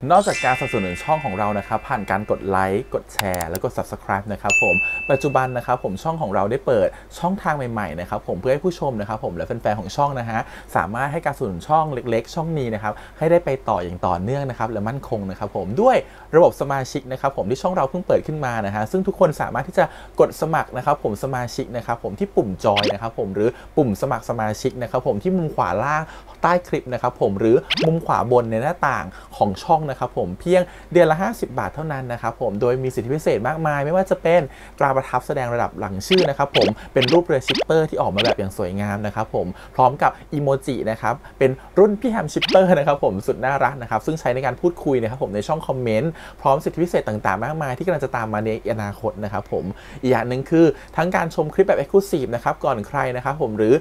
นอกจากการสนับสนุนช่องของเรานะครับผ่านการกดไลค์กดแชร์แล้วก็ Subscribe นะครับผมปัจจุบันนะครับผมช่องของเราได้เปิดช่องทางใหม่ๆนะครับผมเพื่อให้ผู้ชมนะครับผมและแฟนๆของช่องนะฮะสามารถให้การสนับสนุนช่องเล็กๆช่องนี้นะครับให้ได้ไปต่ออย่างต่อเนื่องนะครับและมั่นคงนะครับผมด้วยระบบสมาชิกนะครับผมที่ช่องเราเพิ่งเปิดขึ้นมานะฮะซึ่งทุกคนสามารถที่จะกดสมัครนะครับผมสมาชิกนะครับผมที่ปุ่มจอยนะครับผมหรือปุ่มสมัครสมาชิกนะครับผมที่มุมขวาล่างใต้คลิปนะครับผมหรือมุมขวาบนในหน้าต่างของช่องนะครับผมเพียงเดือนละ50 บาทเท่านั้นนะครับผมโดยมีสิทธิพิเศษมากมายไม่ว่าจะเป็นตราประทับแสดงระดับหลังชื่อนะครับผมเป็นรูปเรือชิปเปอร์ที่ออกมาแบบอย่างสวยงามนะครับผมพร้อมกับอีโมจินะครับเป็นรุ่นพี่แฮมชิปเปอร์นะครับผมสุดน่ารักนะครับซึ่งใช้ในการพูดคุยนะครับผมในช่องคอมเมนต์พร้อมสิทธิพิเศษต่างๆมากมายที่กำลังจะตามมาในอนาคตนะครับผมอีกอย่างหนึ่งคือทั้งการชมคลิปแบบ Exclusive นะครับก่อนใครนะครับผมหรือ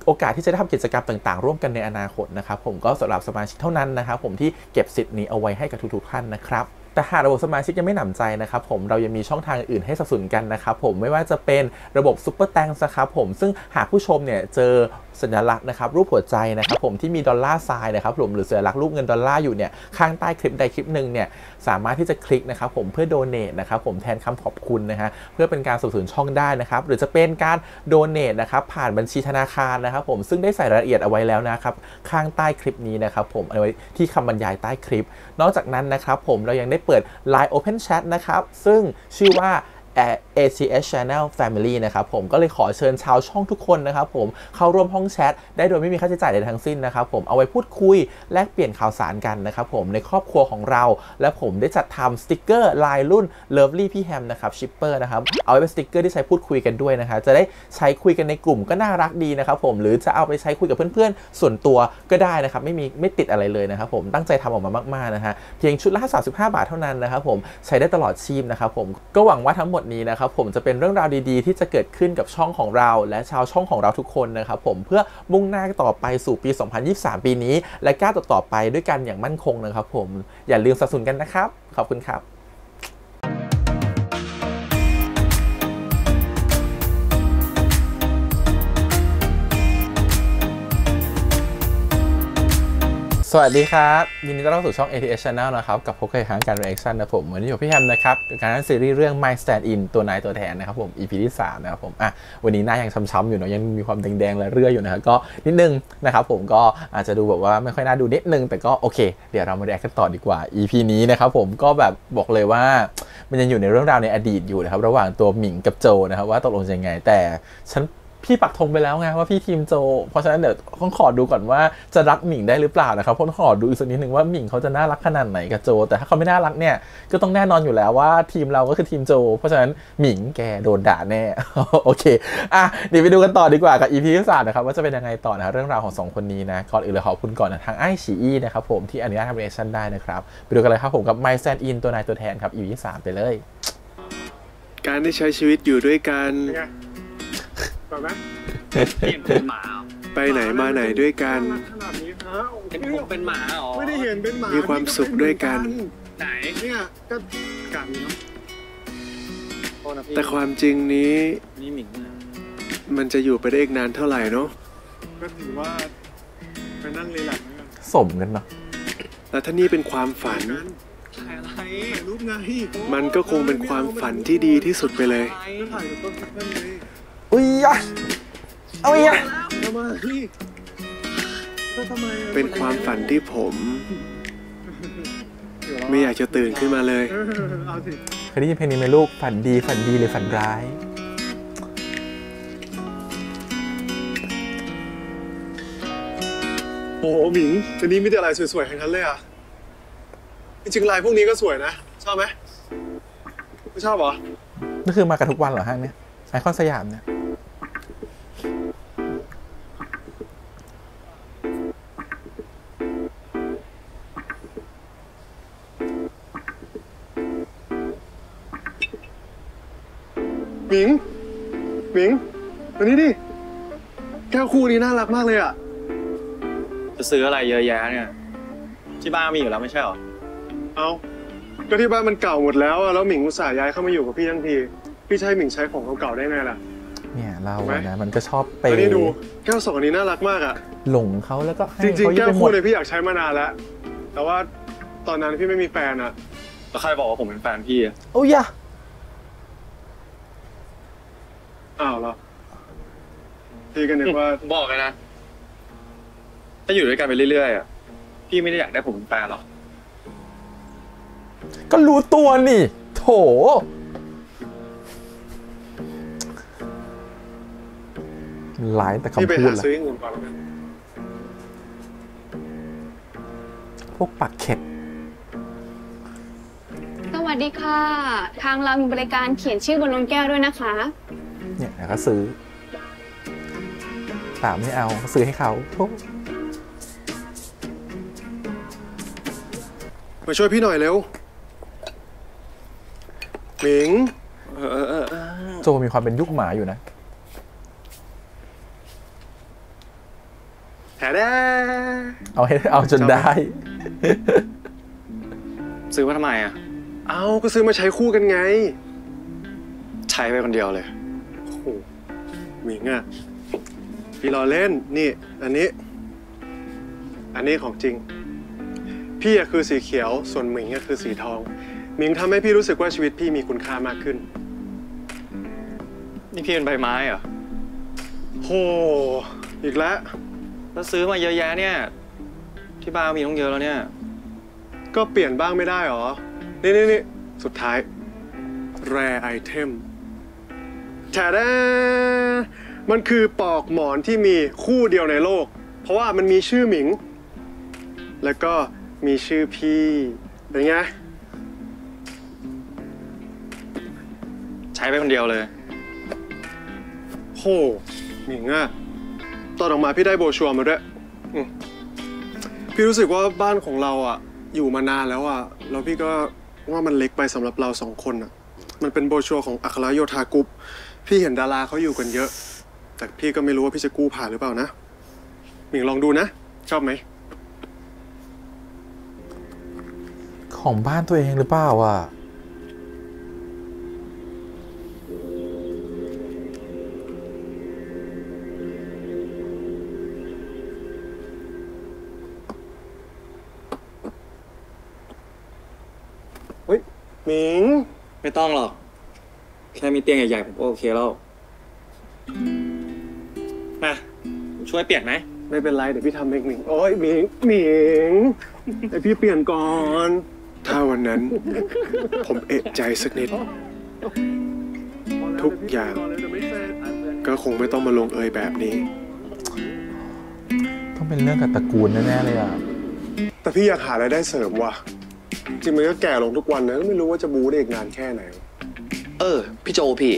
โอกาสที่จะได้ทำกิจกรรมต่างๆร่วมกันในอนาคตนะครับผมก็สำหรับสมาชิกเท่านั้นนะครับผมที่เก็บสิทธิ์นี้เอาไว้ให้กับทุกๆท่านนะครับแต่หากระบบสมาชิกยังไม่หนำใจนะครับผมเรายังมีช่องทางอื่นให้สนับสนุนกันนะครับผมไม่ว่าจะเป็นระบบซุปเปอร์แตงนะครับผมซึ่งหากผู้ชมเนี่ยเจอสัญลักษณ์นะครับรูปหัวใจนะครับผมที่มีดอลลาร์ไซน์นะครับผมหรือสัญลักษณ์รูปเงินดอลลาร์อยู่เนี่ยข้างใต้คลิปใดคลิปหนึ่งเนี่ยสามารถที่จะคลิกนะครับผมเพื่อโดเนทนะครับผมแทนคำขอบคุณนะฮะเพื่อเป็นการสนับสนุนช่องได้นะครับหรือจะเป็นการโดเนทนะครับผ่านบัญชีธนาคารนะครับผมซึ่งได้ใส่รายละเอียดเอาไว้แล้วนะครับข้างใต้คลิปนี้นะครับผมเอาไว้ที่คำบรรยายใต้คลิปนอกจากนั้นนะครับผมเรายังได้เปิด Line Open Chat นะครับซึ่งชื่อว่าACS Channel Family นะครับผมก็เลยขอเชิญชาวช่องทุกคนนะครับผมเข้าร่วมห้องแชทได้โดยไม่มีค่าใช้จ่ายใดทั้งสิ้นนะครับผมเอาไว้พูดคุยแลกเปลี่ยนข่าวสารกันนะครับผมในครอบครัวของเราและผมได้จัดทำสติกเกอร์ลายรุ่น Lovely พี่แฮมนะครับชิปเปอร์นะครับเอาไว้เป็นสติกเกอร์ที่ใช้พูดคุยกันด้วยนะครับจะได้ใช้คุยกันในกลุ่มก็น่ารักดีนะครับผมหรือจะเอาไปใช้คุยกับเพื่อนๆส่วนตัวก็ได้นะครับไม่ติดอะไรเลยนะครับผมตั้งใจทำออกมามากๆนะฮะเพียงชุดละ35 บาทเท่านั้นนะครับผมใช้ได้ตลอดชีพนะครับผมก็หวังว่าทั้งหมดนี้นะครับผมจะเป็นเรื่องราวดีๆที่จะเกิดขึ้นกับช่องของเราและชาวช่องของเราทุกคนนะครับผมเพื่อมุ่งหน้าต่อไปสู่ปี 2023 ปีนี้และก้าวต่อไปด้วยกันอย่างมั่นคงนะครับผมอย่าลืมสนับสนุนกันนะครับขอบคุณครับสวัสดีครับยินดีต้อนรับสู่ช่อง ATS Channel นะครับกับพบกันอีกครั้งการ reaction นะผมวันนี้อยู่พี่แฮมนะครับกับการซีรีส์เรื่อง My Stand In ตัวนายตัวแทนนะครับผม EP ที่ 3นะครับผมวันนี้หน้ายังช้ำๆอยู่เนาะยังมีความแดงๆและเรื่อยอยู่นะครับก็นิดนึงนะครับผมก็อาจจะดูแบบว่าไม่ค่อยน่าดูนิดนึงแต่ก็โอเคเดี๋ยวเรามา react กันต่อดีกว่า EP นี้นะครับผมก็แบบบอกเลยว่ามันยังอยู่ในเรื่องราวในอดีตอยู่นะครับระหว่างตัวหมิงกับโจนะครับว่าตกลงยังไงแต่ฉันพี่ปักธงไปแล้วไงว่าพี่ทีมโจเพราะฉะนั้นเดี๋ยวต้องขอดูก่อนว่าจะรักหมิงได้หรือเปล่านะครับเพราะขอดูอีกสักนิดนึงว่าหมิงเขาจะน่ารักขนาดไหนกับโจแต่ถ้าเขาไม่น่ารักเนี่ยก็ต้องแน่นอนอยู่แล้วว่าทีมเราก็คือทีมโจเพราะฉะนั้นหมิงแกโดนด่าแน่โอเคเดี๋ยวไปดูกันต่อดีกว่ากับ EP ที่ 3นะครับว่าจะเป็นยังไงต่อนะเรื่องราวของ2คนนี้นะก่อนอื่นเลยขอบคุณก่อนนะทางไอฉีอีนะครับผมที่อนุญาตทำ reaction ได้นะครับไปดูกันเลยครับผมกับ My Stand In ตัวนายตัวแทนครับ EP ที่ 3ไปเลยการได้ใช้ชีวิตอยู่ด้วยกันต่อไหมเป็นหมาไปไหนมาไหนด้วยกันขนาดนี้ฮะเห็นผมเป็นหมาหรอไม่ได้เห็นเป็นหมามีความสุขด้วยกันไหนเนี่ยก็กันเนาะแต่ความจริงนี้นี่หมิงมันจะอยู่ไปได้อีกนานเท่าไหร่เนาะก็ถือว่าไปนั่งเลยหลังสมกันเนาะแต่ถ้านี่เป็นความฝันอะไรรูปไงมันก็คงเป็นความฝันที่ดีที่สุดไปเลยถ่ายกับต้นนั่นเลยอุ้ยอะเอาอีกทำไมเป็นความฝันที่ผมไม่อยากจะตื่นขึ้นมาเลยเคยได้ยินเพลงนี้ไหมลูกฝันดีหรือฝันร้ายโอ้หมิงแต่นี้มีแต่อะไรสวยๆทั้งนั้นเลยอ่ะจริงๆลายพวกนี้ก็สวยนะชอบไหมไม่ชอบเหรอนี่คือมากันทุกวันเหรอห้างเนี้ยไอคอนสยามเนี่ยหมิงวันนี้ดิแก้วคู่นี้น่ารักมากเลยอ่ะจะซื้ออะไรเยอะแยะเนี่ยที่บ้านมีอยู่แล้วไม่ใช่หรอเอาก็ที่บ้านมันเก่าหมดแล้วแล้วหมิงอุตส่าห์ย้ายเข้ามาอยู่กับพี่ทั้งทีพี่ใช้หมิงใช้ของเก่าๆได้ไงล่ะเนี่ยเรานะมันก็ชอบไปนี่ดูแก้ว2อันนี้น่ารักมากอ่ะหลงเขาแล้วก็ให้จริงๆแก้วคู่เลยพี่อยากใช้มานานแล้วแต่ว่า ตอนนั้นพี่ไม่มีแฟนอะ แล้วใครบอกว่าผมเป็นแฟนพี่อะ โอ้ยะ อ้าวเหรอพี่ก็นึกว่า บอกเลยนะถ้าอยู่ด้วยกันไปเรื่อยๆอะพี่ไม่ได้อยากได้ผมเป็นแฟนหรอก ก็รู้ตัวนี่โถหลายแต่ พี่ไป คำพูด หา แหละ ซื้ออย่างอื่นก่อนแล้วกัน พวกปากเข็ด สวัสดีค่ะ ทางเรามีบริการเขียนชื่อบนนมแก้วด้วยนะคะ เนี่ยเดี๋ยวก็ซื้อตามไม่เอาก็ซื้อให้เขาโถ่ มาช่วยพี่หน่อยเร็วหมิง โจมีความเป็นยุคหมาอยู่นะ แถแด้ เอาจนได้ ซื้อมาทำไมอะ เอาก็ซื้อมาใช้คู่กันไง ใช้ไปคนเดียวเลย โอ้โหหมิงอะพี่รอเล่นนี่อันนี้ของจริง พี่อะคือสีเขียวส่วนหมิงอะคือสีทองหมิงทำให้พี่รู้สึกว่าชีวิตพี่มีคุณค่ามากขึ้น นี่พี่เป็นใบไม้เหรอ โหอีกแล้ว แล้วซื้อมาเยอะแยะเนี่ย ที่บ้านมีต้องเยอะแล้วเนี่ย ก็เปลี่ยนบ้างไม่ได้หรอนี่สุดท้าย rare item แฉด้มันคือปลอกหมอนที่มีคู่เดียวในโลก เพราะว่ามันมีชื่อหมิง แล้วก็มีชื่อพี่เป็นไง ใช้ไปคนเดียวเลย โหหมิงอะตอนออกมาพี่ได้โบรชัวร์มาด้วยพี่รู้สึกว่าบ้านของเราอะอยู่มานานแล้วอะแล้วพี่ก็ว่ามันเล็กไปสำหรับเรา2 คนอะมันเป็นโบรชัวร์ของอัครโยธากรุ๊ปพี่เห็นดาราเขาอยู่กันเยอะ แต่พี่ก็ไม่รู้ว่าพี่จะกู้ผ่านหรือเปล่านะหมิงลองดูนะ ชอบไหม ของบ้านตัวเองหรือเปล่าอ่ะ เฮ้ยหมิง ไม่ต้องหรอก แค่มีเตียงใหญ่ๆผมก็โอเคแล้วมาผมช่วยเปลี่ยนไหม ไม่เป็นไรเดี๋ยวพี่ทำเองหมิงโอ้ยหมิงเดี๋ยวพี่เปลี่ยนก่อน ถ้าวันนั้น ผมเอะใจสักนิด ทุกอย่าง ก็คงไม่ต้องมาลงเอยแบบนี้ ต้องเป็นเรื่องกับตระกูลแน่ๆเลยอ่ะ แต่พี่อยากหารายได้เสริมว่ะ จริงมันก็แก่ลงทุกวันนะไม่รู้ว่าจะบูได้อีกนานแค่ไหน พี่โจพี่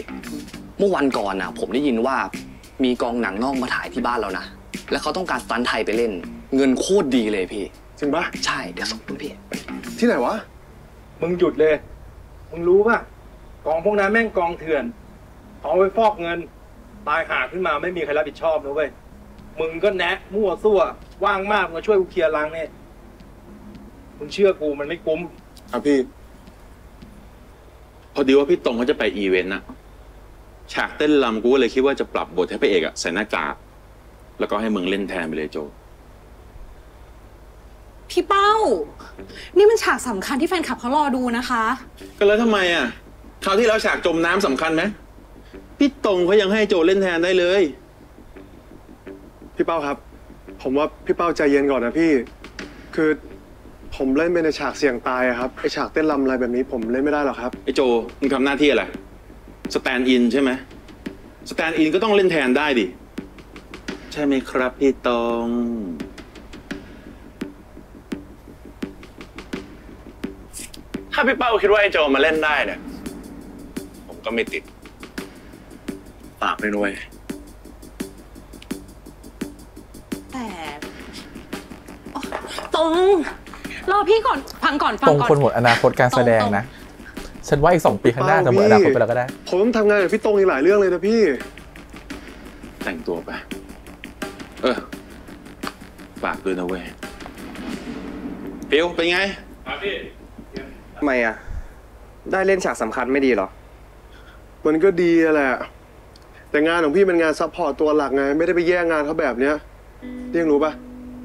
เมื่อวันก่อนนะผมได้ยินว่ามีกองหนังนอกมาถ่ายที่บ้านเรานะ แล้วเขาต้องการสตันท์ไทยไปเล่น เงินโคตรดีเลยพี่ จริงปะ ใช่ เดี๋ยวส่งไปพี่ ที่ไหนวะ มึงหยุดเลย มึงรู้ป่ะ กองพวกนั้นแม่งกองเถื่อน เอาไปฟอกเงิน ตายหาขึ้นมาไม่มีใครรับผิดชอบนะเว้ย มึงก็แนะมั่วซั่ว ว่างมากมาช่วยกูเคลียร์รังเนี่ย มึงเชื่อกูมันไม่คุ้ม ครับพี่ พอดีว่าพี่ตรงเขาจะไปอีเวนต์อะฉากเต้นรำกูก็เลยคิดว่าจะปรับบทให้พระเอกอะใส่หน้ากากแล้วก็ให้มึงเล่นแทนไปเลยโจ พี่เป้า นี่มันฉากสำคัญที่แฟนคลับเขารอดูนะคะ ก็แล้วทำไมอะคราวที่แล้วฉากจมน้ำสำคัญไหมพี่ตรงเขายังให้โจเล่นแทนได้เลย พี่เป้าครับ ผมว่าพี่เป้าใจเย็นก่อนนะพี่ คือผมเล่นเป็นในฉากเสี่ยงตายอะครับไอฉากเต้นรำอะไรแบบนี้ผมเล่นไม่ได้หรอกครับ ไอ้โจมึงทำหน้าที่อะไรสแตนด์อินใช่ไหมสแตนด์อินก็ต้องเล่นแทนได้ดิใช่ไหมครับพี่ตรงถ้าพี่เป้าคิดว่าไอ้โจมาเล่นได้เนี่ยผมก็ไม่ติดฝากด้วย แต่อ๋อตรงรอพี่ก่อน ฟังก่อน ตรงคนหมดอนาคตการแสดงนะ ฉันว่าอีก2 ปีข้างหน้าจะหมดอนาคตไปแล้วก็ได้ ผมต้องทำงานกับพี่ตรงอีกหลายเรื่องเลยนะพี่ แต่งตัวไปฝากด้วยนะเว้ยฟิวเป็นไง ทำไมอ่ะ ได้เล่นฉากสำคัญไม่ดีเหรอ มันก็ดีแหละ แต่งานของพี่เป็นงานซัพพอร์ตตัวหลักไง ไม่ได้ไปแย่งงานเขาแบบเนี้ยเรียกรู้ปะ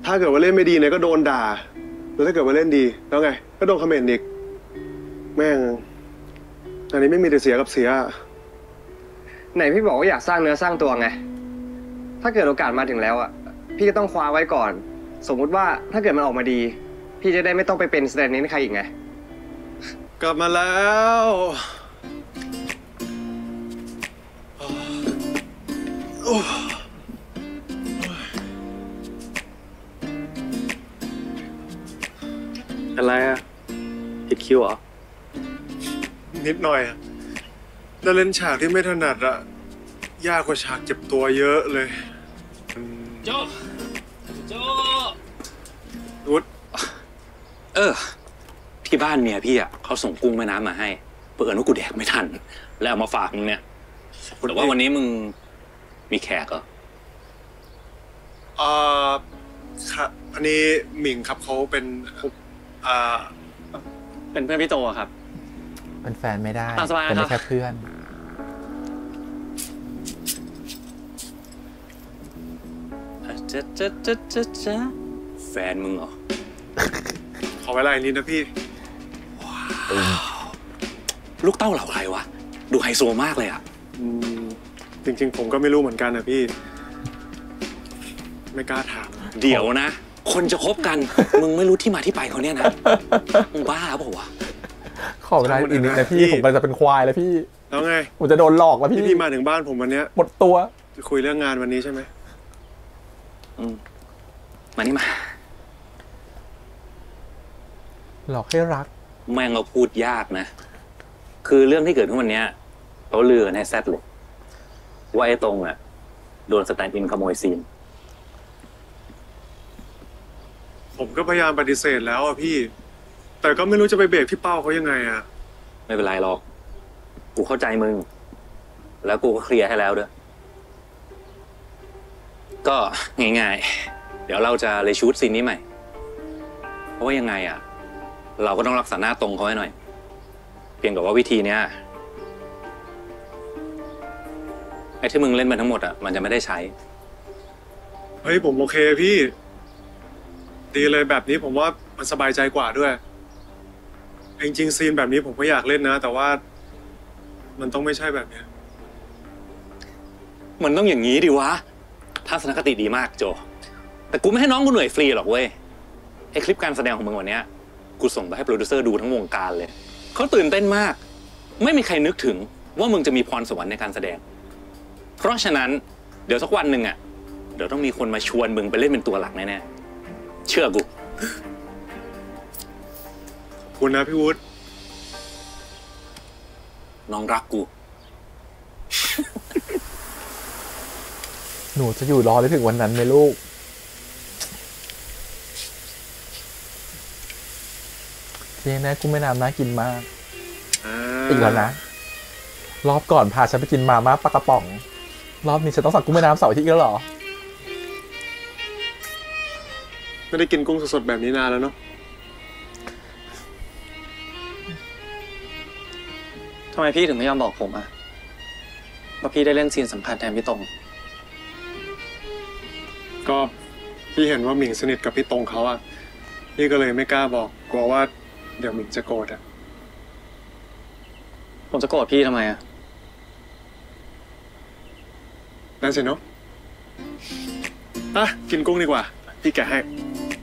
ถ้าเกิดว่าเล่นไม่ดีเนี่ยก็โดนด่า แล้วถ้าเกิดว่าเล่นดีแล้วไงก็โดนคอมเมนต์อีกแม่งอันนี้ไม่มีแต่เสียกับเสีย ไหนพี่บอกว่าอยากสร้างเนื้อสร้างตัวไง ถ้าเกิดโอกาสมาถึงแล้วอ่ะ พี่ก็ต้องคว้าไว้ก่อน สมมุติว่าถ้าเกิดมันออกมาดี พี่จะได้ไม่ต้องไปเป็นสแตนด์อินให้ใครอีกไง กลับมาแล้ว อะไรอะผิดคิวเหรอ นิดหน่อยอะแล้วเล่นฉากที่ไม่ถนัดอะยากกว่าฉากเจ็บตัวเยอะเลยโจวุฒที่บ้านเมียพี่อ่ะเขาส่งกุ้งแม่น้ำมาให้เผื่อว่ากูแดกไม่ทันแล้วเอามาฝากมึงเนี่ยแต่ว่าวันนี้มึงมีแขกเหรอ ครับอันนี้หมิงครับเขาเป็นเป็นเพื่อนพี่โตครับ เป็นแฟนไม่ได้ สบายนะครับ เป็นได้แค่เพื่อน แฟนมึงเหรอ ขอเวลาอีกนิดนะพี่ ลูกเต้าเหล่าใครวะดูไฮโซมากเลยอ่ะ จริงๆผมก็ไม่รู้เหมือนกันนะพี่ ไม่กล้าถาม เดี๋ยวนะ คนจะคบกัน มึงไม่รู้ที่มาที่ไปเขาเนี่ยนะมึงบ้าเปล่าวะ ขอเวลาอีกนิดนะพี่ผมกำลังจะเป็นควายแล้วพี่ แล้วไง ผมจะโดนหลอกแล้วพี่ พี่มาถึงบ้านผมวันเนี้ย หมดตัว จะคุยเรื่องงานวันนี้ใช่ไหม มานี่มา หลอกให้รัก แม่งเราพูดยากนะ คือเรื่องที่เกิดขึ้นวันนี้เขาลือกันให้แซดเลยว่าไอ้ตรงอ่ะโดนสแตนด์อินขโมยซีน ผมก็พยายามปฏิเสธแล้วอะพี่ แต่ก็ไม่รู้จะไปเบรกพี่เป้าเขายังไงอะ ไม่เป็นไรหรอก กูเข้าใจมึง แล้วกูก็เคลียร์ให้แล้วด้วย ก็ง่ายๆ เดี๋ยวเราจะเลยชูตซีนนี้ใหม่ เพราะว่ายังไงอ่ะ เราก็ต้องรักษาหน้าตรงเขาให้หน่อย เพียงแต่ว่าวิธีเนี้ยไอ้ที่มึงเล่นมาทั้งหมดอ่ะมันจะไม่ได้ใช้ เฮ้ยผมโอเคพี่ ดีเลยแบบนี้ผมว่ามันสบายใจกว่าด้วย จริงๆซีนแบบนี้ผมก็อยากเล่นนะ แต่ว่ามันต้องไม่ใช่แบบเนี้ย มันต้องอย่างนี้ดิวะทัศนคติดีมากโจ แต่กูไม่ให้น้องกูเหนื่อยฟรีหรอกเว้ยไอ้คลิปการแสดงของมึงวันเนี้ยกูส่งไปให้โปรดิวเซอร์ดูทั้งวงการเลยเขาตื่นเต้นมาก ไม่มีใครนึกถึงว่ามึงจะมีพรสวรรค์ในการแสดง เพราะฉะนั้นเดี๋ยวสักวันหนึ่งอ่ะเดี๋ยวต้องมีคนมาชวนมึงไปเล่นเป็นตัวหลักแน่ๆเชื่อกู ขอบคุณนะพี่วุฒิ น้องรักกู หนูจะอยู่รอได้ถึงวันนั้นไหมลูกเจ๊นะกุ้งแม่น้ำน่ากินมากอีกแล้วนะรอบก่อนพาฉันไปกินมาม่าปลากระป๋องรอบนี้ฉันต้องสั่งกุ้งแม่น้ำเสาร์อาทิตย์แล้วเหรอ ไม่ได้กินกุ้งสดๆแบบนี้นานแล้วเนาะ ทำไมพี่ถึงไม่ยอมบอกผมอะว่าพี่ได้เล่นซีนสำคัญแทนพี่ตรง ก็พี่เห็นว่าหมิงสนิทกับพี่ตรงเขาอะพี่ก็เลยไม่กล้าบอกกลัวว่าเดี๋ยวหมิงจะโกรธอะ ผมจะโกรธพี่ทำไมอะ นั่นสิเนาะกินกุ้งดีกว่าพี่แกะให้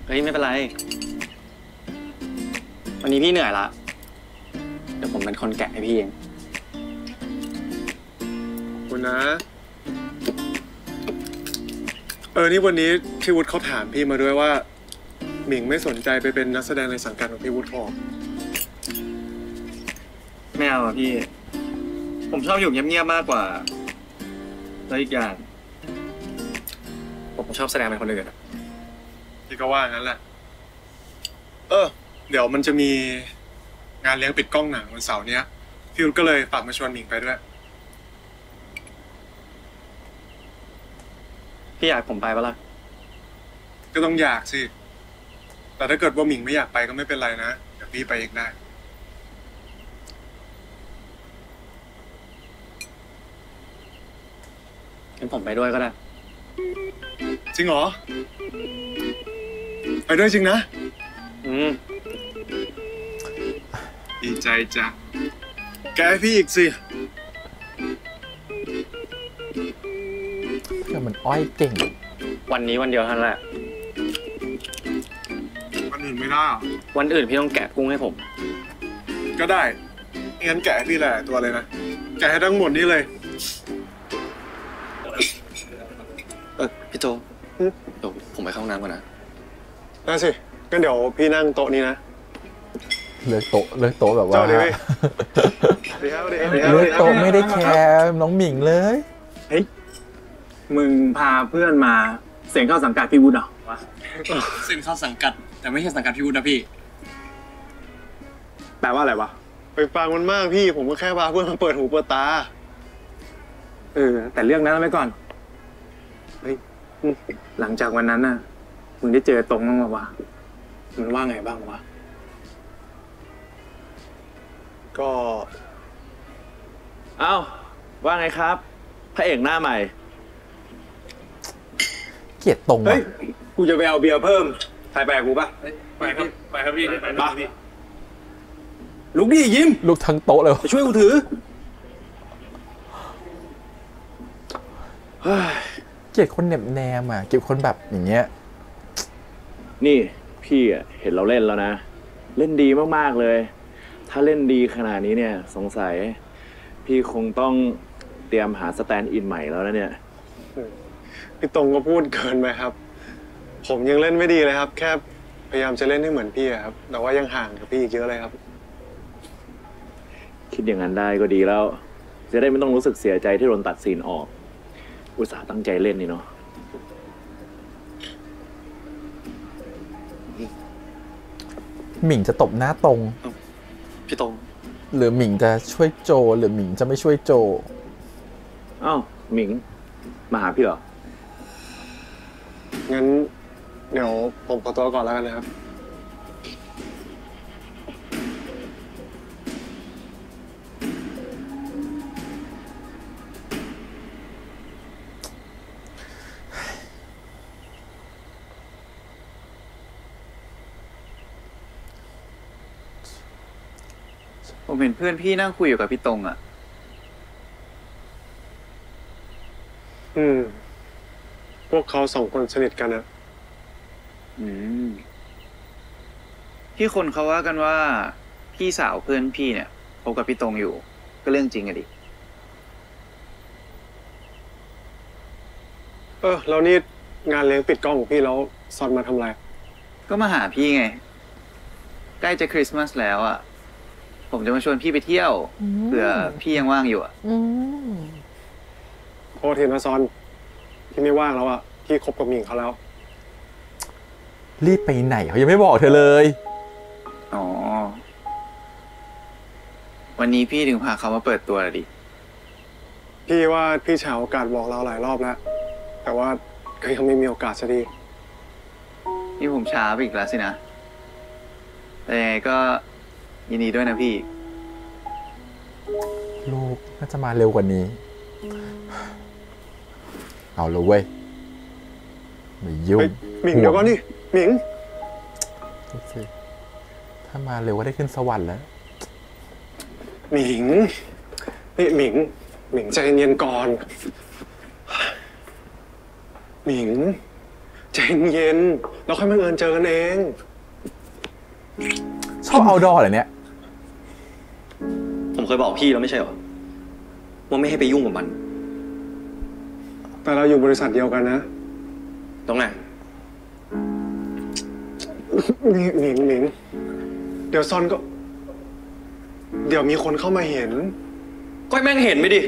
เฮ้ยไม่เป็นไร วันนี้พี่เหนื่อยละเดี๋ยวผมเป็นคนแกะให้พี่เอง ขอบคุณนะ นี่วันนี้พี่วุฒิเขาถามพี่มาด้วยว่าหมิงไม่สนใจไปเป็นนักแสดงในสังกัดของพี่วุฒิหรอ ไม่เอาอะพี่ ผมชอบอยู่เงียบๆมากกว่าแล้วอีกอย่างผมชอบแสดงเป็นคนอื่นอะ พี่ก็ว่างั้นแหละ เดี๋ยวมันจะมีงานเลี้ยงปิดกล้องหนังวันเสาร์เนี้ยพี่วุฒิก็เลยฝากมาชวนหมิงไปด้วย พี่อยากผมไปปะล่ะ ก็ต้องอยากสิ แต่ถ้าเกิดว่าหมิงไม่อยากไปก็ไม่เป็นไรนะ เดี๋ยวพี่ไปเองได้ งั้นผมไปด้วยก็ได้ จริงเหรอ ไปด้วยจริงนะ ดีใจจ้ะแกให้พี่อีกสิ เพื่อนมันอ้อยเก่ง วันนี้วันเดียวเท่านั้นแหละ วันอื่นไม่ได้หรอ วันอื่นพี่ต้องแกะกุ้งให้ผม ก็ได้งั้นแกะให้พี่แหละตัวเลยนะแกะให้ทั้งหมดนี้เลย พี่โจเดี๋ยวผมไปเข้าห้องน้ำก่อนนะ ได้สิงั้นเดี๋ยวพี่นั่งโต๊ะนี้นะ เลือกโต๊ะแบบว่า เจ้าดีไหม ดีครับดีครับ เลือกโต๊ะไม่ได้แคร์น้องหมิงเลย เฮ้ย มึงพาเพื่อนมาเสียงเข้าสังกัดพี่วุฒิเหรอวะ เซ็นเข้าสังกัดแต่ไม่ใช่สังกัดพี่วุฒินะพี่ แปลว่าอะไรวะ ไปฟังมันมากพี่ผมก็แค่พาเพื่อนมาเปิดหูเปิดตา แต่เรื่องนั้นไว้ก่อน เฮ้ย หลังจากวันนั้นน่ะ มึงได้เจอตรงบ้างวะมันว่าไงบ้างวะ ก็ เอ้าว่าไงครับพระเอกหน้าใหม่ เกลียดตรง เฮ้ ว่ะ ย กูจะไปเอาเบียร์เพิ่มใครไปกับกูปะไปครับ ไปครับพี่ไปลุกดิยิ้ม ลูกทั้งโต๊ะเลย ไปช่วยกูถือ เกลียดคนเหน็บแนมอ่ะเกลียดคนแบบอย่างเงี้ย นี่พี่เห็นเราเล่นแล้วนะ เล่นดีมากๆเลย ถ้าเล่นดีขนาดนี้เนี่ยสงสัยพี่คงต้องเตรียมหาสแตนด์อินใหม่แล้วนะเนี่ย พี่ตรงก็พูดเกินไปครับ ผมยังเล่นไม่ดีเลยครับ แค่พยายามจะเล่นให้เหมือนพี่ครับแต่ว่ายังห่างกับพี่อีกเยอะเลยครับ คิดอย่างนั้นได้ก็ดีแล้ว จะได้ไม่ต้องรู้สึกเสียใจที่โดนตัดซีนออกอุตส่าห์ตั้งใจเล่นนี่เนาะ หมิงจะตบหน้าตรง พี่ตรง หรือหมิงจะช่วยโจหรือหมิงจะไม่ช่วยโจ อ้าวหมิงมาหาพี่เหรอ งั้นเดี๋ยวผมขอตัวก่อนแล้วกันนะครับ ผมเห็นเพื่อนพี่นั่งคุยอยู่กับพี่ตรงอ่ะ พวกเขาสองคนสนิทกันนะ ที่คนเขาว่ากันว่าพี่สาวเพื่อนพี่เนี่ยคบกับพี่ตรงอยู่ ก็เรื่องจริงอะดิ แล้วนี่งานเลี้ยงปิดกล้องของพี่แล้วซอนมาทำอะไร ก็มาหาพี่ไง ใกล้จะคริสต์มาสแล้วอ่ะ ผมจะมาชวนพี่ไปเที่ยวเผื่อพี่ยังว่างอยู่อ่ะ โทษทีนะซอนพี่ไม่ว่างแล้วอ่ะพี่คบกับหมิงเขาแล้ว รีบไปไหนเขายังไม่บอกเธอเลย อ๋อ วันนี้พี่ถึงพาเขามาเปิดตัวละดิ พี่ว่าพี่ฉาโอกาสบอกเราหลายรอบแล้ว แต่ว่าก็ยังไม่มีโอกาสสักที นี่ผมช้าไปอีกแล้วสินะ แต่ยังไงก็ยินดีด้วยนะพี่ ลูกน่าจะมาเร็วกว่านี้ เอาเลยเว้ยไม่ยุ่ง หมิงเดี๋ยวก่อนดิหมิง โอเคถ้ามาเร็วก็ได้ขึ้นสวรรค์แล้ว หมิงนี่หมิงใจเย็นๆก่อนหมิงใจเย็นเราค่อยมาเอิญเจอกันเอง ชอบเอาดอเหรอเนี่ย ผมเคยบอกพี่แล้วไม่ใช่เหรอว่าไม่ให้ไปยุ่งกับมัน แต่เราอยู่บริษัทเดียวกันนะ ตรงไหน นี่หมิงเดี๋ยวซอนก็ เดี๋ยวมีคนเข้ามาเห็น ก็ให้แม่งเห็นไปดิ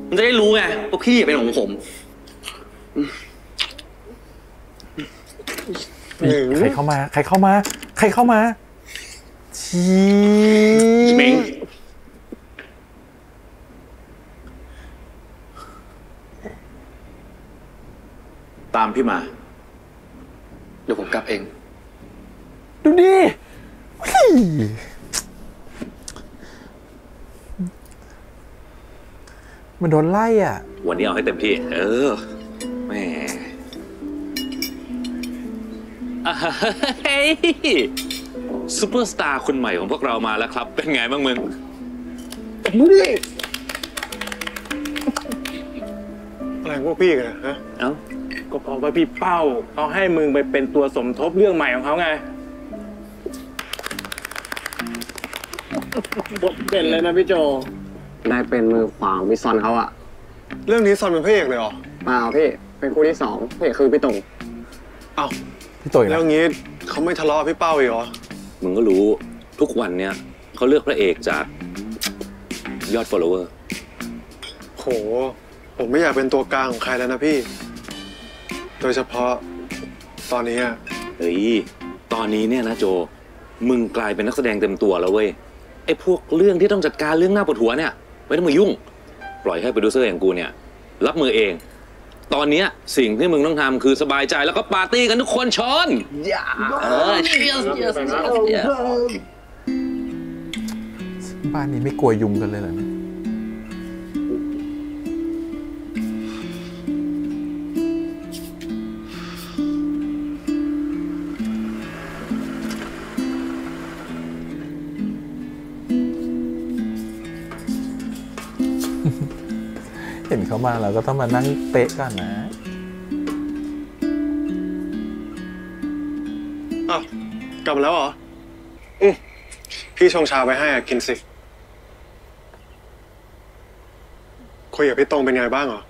มันจะได้รู้ไงว่าพี่เป็นของผม ใครเข้ามา ใครเข้ามา ใครเข้ามาชี หมิง ตามพี่มา เดี๋ยวผมกลับเอง ดูดิมันโดนไล่อ่ะ วันนี้เอาให้เต็มที่ แหมเฮ้ย ซูเปอร์สตาร์คนใหม่ของพวกเรามาแล้วครับ เป็นไงบ้างมึง อะไรของพวกพี่กันนะฮะ เอ้า ก็เพราะว่าพี่เป้าเขาให้มึงไปเป็นตัวสมทบเรื่องใหม่ของเขาไงบทเด่นเลยนะพี่โจ ได้เป็นมือขวาของพี่ซอนเขาอะ เรื่องนี้ซอนเป็นพระเอกเลยเหรอ เปล่าพี่เป็นคู่ที่สองพี่คือพี่ตรง เอ้า พี่ตุ๋ย แล้ นะ วงี้เขาไม่ทะเลาะพี่เป้าอีกเหรอ มึงก็รู้ทุกวันเนี่ยเขาเลือกพระเอกจากยอด follower โห ผมไม่อยากเป็นตัวกลางของใครแล้วนะพี่ โดยเฉพาะตอนนี้อะ เฮ้ย ตอนนี้เนี่ยนะโจ มึงกลายเป็นนักแสดงเต็มตัวแล้วเว้ย ไอ้พวกเรื่องที่ต้องจัดการเรื่องหน้าปวดหัวเนี่ยไม่ต้องมายุ่ง ปล่อยให้โปรดิวเซอร์อย่างกูเนี่ยรับมือเอง ตอนเนี้ยสิ่งที่มึงต้องทำคือสบายใจแล้วก็ปาร์ตี้กันทุกคนชนcheers บ้านนี้ไม่กลัวยุงกันเลยเหรอเนี่ยเห็นเขามาเราก็ต้องมานั่งเตะก่อนนะ อ้าวกลับมาแล้วเหรอพี่ชงชาไปให้กินสิ คุยกับพี่ตรงเป็นไงบ้างเหรอ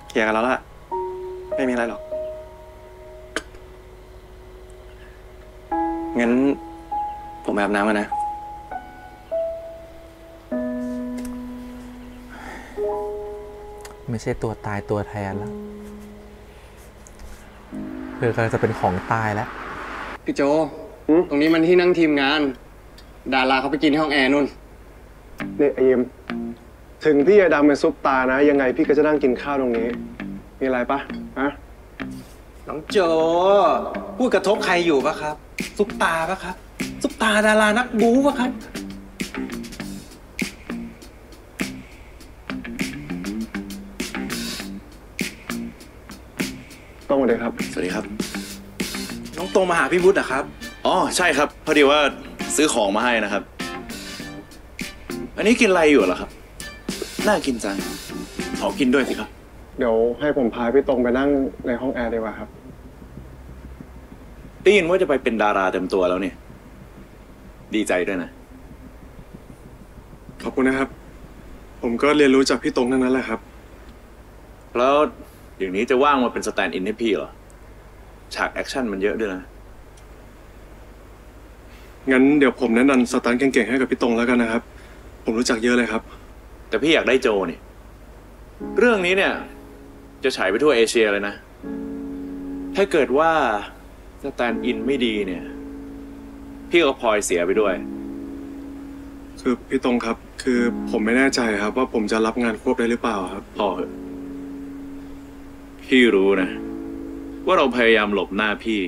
เคลียร์กันแล้วล่ะ ไม่มีอะไรหรอก งั้นผมไปอาบน้ำกันนะ ไม่ใช่ตัวตายตัวแทนแล้วเธอกำลังจะเป็นของตายแล้ว พี่โจ ตรงนี้มันที่นั่งทีมงาน ดาราเขาไปกินที่ห้องแอร์นู่น เนี่ยไอ้ยิมถึงพี่จะดำเป็นซุปตานะ ยังไงพี่ก็จะนั่งกินข้าวตรงนี้ มีอะไรปะฮะ น้องโจ พูดกระทบใครอยู่ปะครับ ซุปตาปะครับ ซุปตาดารานักบู๊ปะครับ ตรงเลยครับ สวัสดีครับ น้องตรงมาหาพี่วุฒิอะครับ อ๋อใช่ครับพอดีว่าซื้อของมาให้นะครับ อันนี้กินอะไรอยู่เหรอครับน่ากินจังขอกินด้วยสิครับ เดี๋ยวให้ผมพาพี่ตรงไปนั่งในห้องแอร์ดีกว่าครับ ได้ยินว่าจะไปเป็นดาราเต็มตัวแล้วเนี่ยดีใจด้วยนะ ขอบคุณนะครับ ผมก็เรียนรู้จากพี่ตรงทั้งนั้นแหละครับ แล้วอย่างนี้จะว่างมาเป็นสแตนด์อินให้พี่เหรอฉากแอคชั่นมันเยอะด้วยนะ งั้นเดี๋ยวผมแนะนำสตันท์เก่งๆให้กับพี่ตรงแล้วกันนะครับ ผมรู้จักเยอะเลยครับ แต่พี่อยากได้โจนี่เรื่องนี้เนี่ยจะฉายไปทั่วเอเชียเลยนะถ้าเกิดว่าสแตนด์อินไม่ดีเนี่ยพี่ก็พลอยเสียไปด้วย คือพี่ตรงครับ คือผมไม่แน่ใจครับ ว่าผมจะรับงานควบได้หรือเปล่าครับ พอเหอะพี่รู้นะว่าเราพยายามหลบหน้าพี่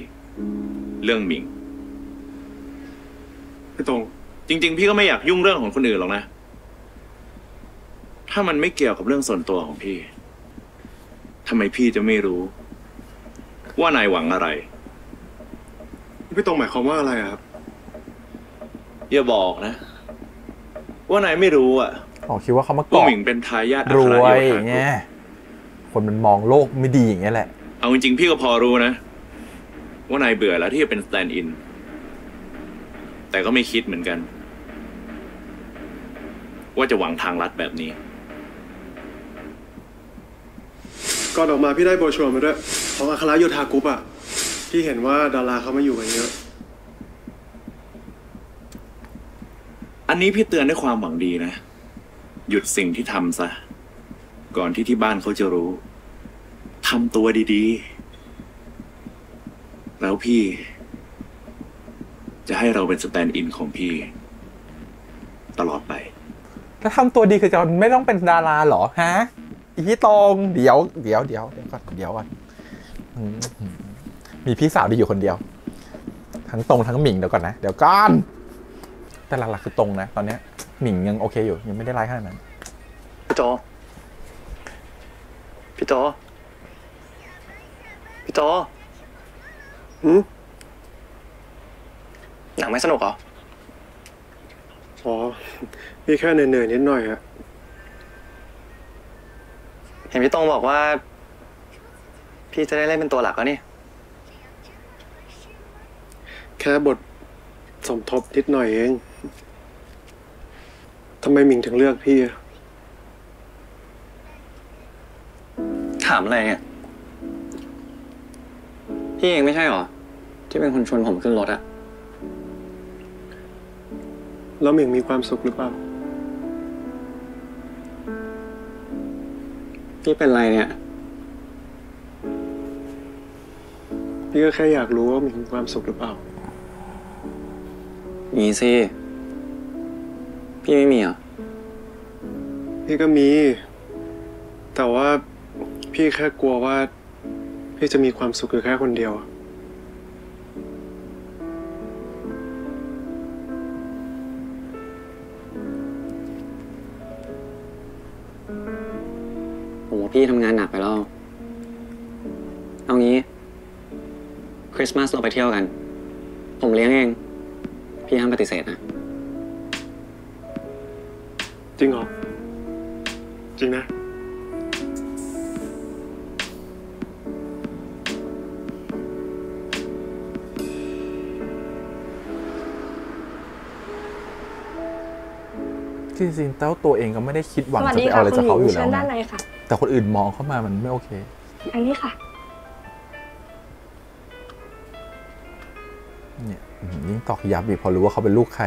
เรื่องหมิง พี่ตรง จริงๆพี่ก็ไม่อยากยุ่งเรื่องของคนอื่นหรอกนะถ้ามันไม่เกี่ยวกับเรื่องส่วนตัวของพี่ทำไมพี่จะไม่รู้ว่านายหวังอะไร พี่ตรงหมายความว่าอะไรครับ อย่าบอกนะว่านายไม่รู้อ่ะ อ๋อคิดว่าเขามา ว่า เกาะ หมิงเป็นทายาทอั ร คร ว โย ย ธา อย่างเงี้ยคนมันมองโลกไม่ดีอย่างเงี้ยแหละ เอาจริงๆพี่ก็พอรู้นะว่านายเบื่อแล้วที่จะเป็นสแตนด์อินแต่ก็ไม่คิดเหมือนกันว่าจะหวังทางลัดแบบนี้ ก่อนออกมาพี่ได้โบรชัวร์มาด้วยของอัครโยธากรุ๊ปอ่ะ พี่เห็นว่าดาราเขามาอยู่กันเยอะ อันนี้พี่เตือนด้วยความหวังดีนะหยุดสิ่งที่ทำซะก่อนที่บ้านเขาจะรู้ทำตัวดีๆแล้วพี่จะให้เราเป็นสแตนด์อินของพี่ตลอดไป ถ้าทำตัวดีคือจะไม่ต้องเป็นดาราเหรอฮะอีพี่ตรงเดี๋ยวก่อนมีพี่สาวดีอยู่คนเดียวทั้งตรงทั้งหมิงเดี๋ยวก่อนนะเดี๋ยวก่อนแต่หลักๆคือตรงนะตอนเนี้ยหมิงยังโอเคอยู่ยังไม่ได้ร้ายขนาดนั้น พี่โจ พี่โจหนังไม่สนุกเหรอ อ๋อ พี่แค่เหนื่อยๆนิดหน่อยอะ เห็นพี่ตรงบอกว่า พี่จะได้เล่นเป็นตัวหลักแล้วนี่ แค่บทสมทบนิดหน่อยเอง ทำไมหมิงถึงเลือกพี่อะ ถามอะไรเนี่ยพี่เองไม่ใช่หรอที่เป็นคนชวนผมขึ้นรถอะ แล้วหมิงมีความสุขหรือเปล่า พี่เป็นไรเนี่ย พี่ก็แค่อยากรู้ว่าหมิงมีความสุขหรือเปล่า มีสิ พี่ไม่มีเหรอ พี่ก็มี แต่ว่าพี่แค่กลัวว่าพี่จะมีความสุขอยู่แค่คนเดียว ผมว่าพี่ทำงานหนักไปแล้ว เอางี้คริสต์มาสเราไปเที่ยวกัน ผมเลี้ยงเอง พี่ห้ามปฏิเสธนะ จริงเหรอ จริงนะ จริงๆเต้าตัวเองก็ไม่ได้คิดหวังจะไปเอาอะไรจากเขาอยู่แล้ว ด้านในค่ะ แต่คนอื่นมองเข้ามามันไม่โอเค อันนี้ค่ะ เนี่ยยิ่งตอกย้ำอีกพอรู้ว่าเขาเป็นลูกใคร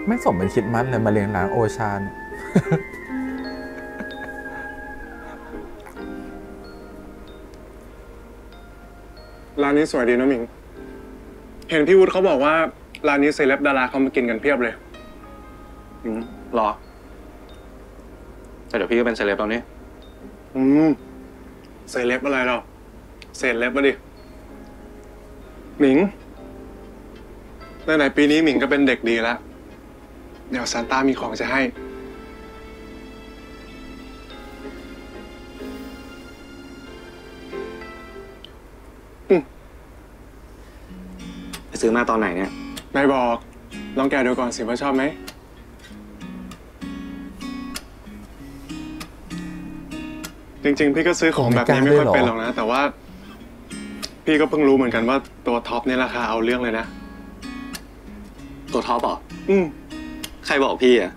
ไม่สมเป็นคิดมันเลยมาเลี้ยงร้านโอชาเนี่ย ร้านนี้สวยดีนะหมิง เห็นพี่วุฒิเขาบอกว่าร้านนี้เซเลบดาราเขามากินกันเพียบเลย หรอ แต่เดี๋ยวพี่ก็เป็นเซเลบแล้วนี่ เซเลบอะไรหรอเซเลบมาดิ หมิงไหนๆปีนี้หมิงก็เป็นเด็กดีแล้ว เดี๋ยวซานต้ามีของจะให้ ไปซื้อมาตอนไหนเนี่ย ไม่บอก ลองแกะดูก่อนสิว่าชอบไหม จริงๆ พี่ก็ซื้อของแบบนี้ไม่ค่อยเป็นหรอกนะ แต่ว่า พี่ก็เพิ่งรู้เหมือนกันว่าตัวท็อปนี่ราคาเอาเรื่องเลยนะ ตัวท็อปเหรอ ใครบอกพี่อ่ะ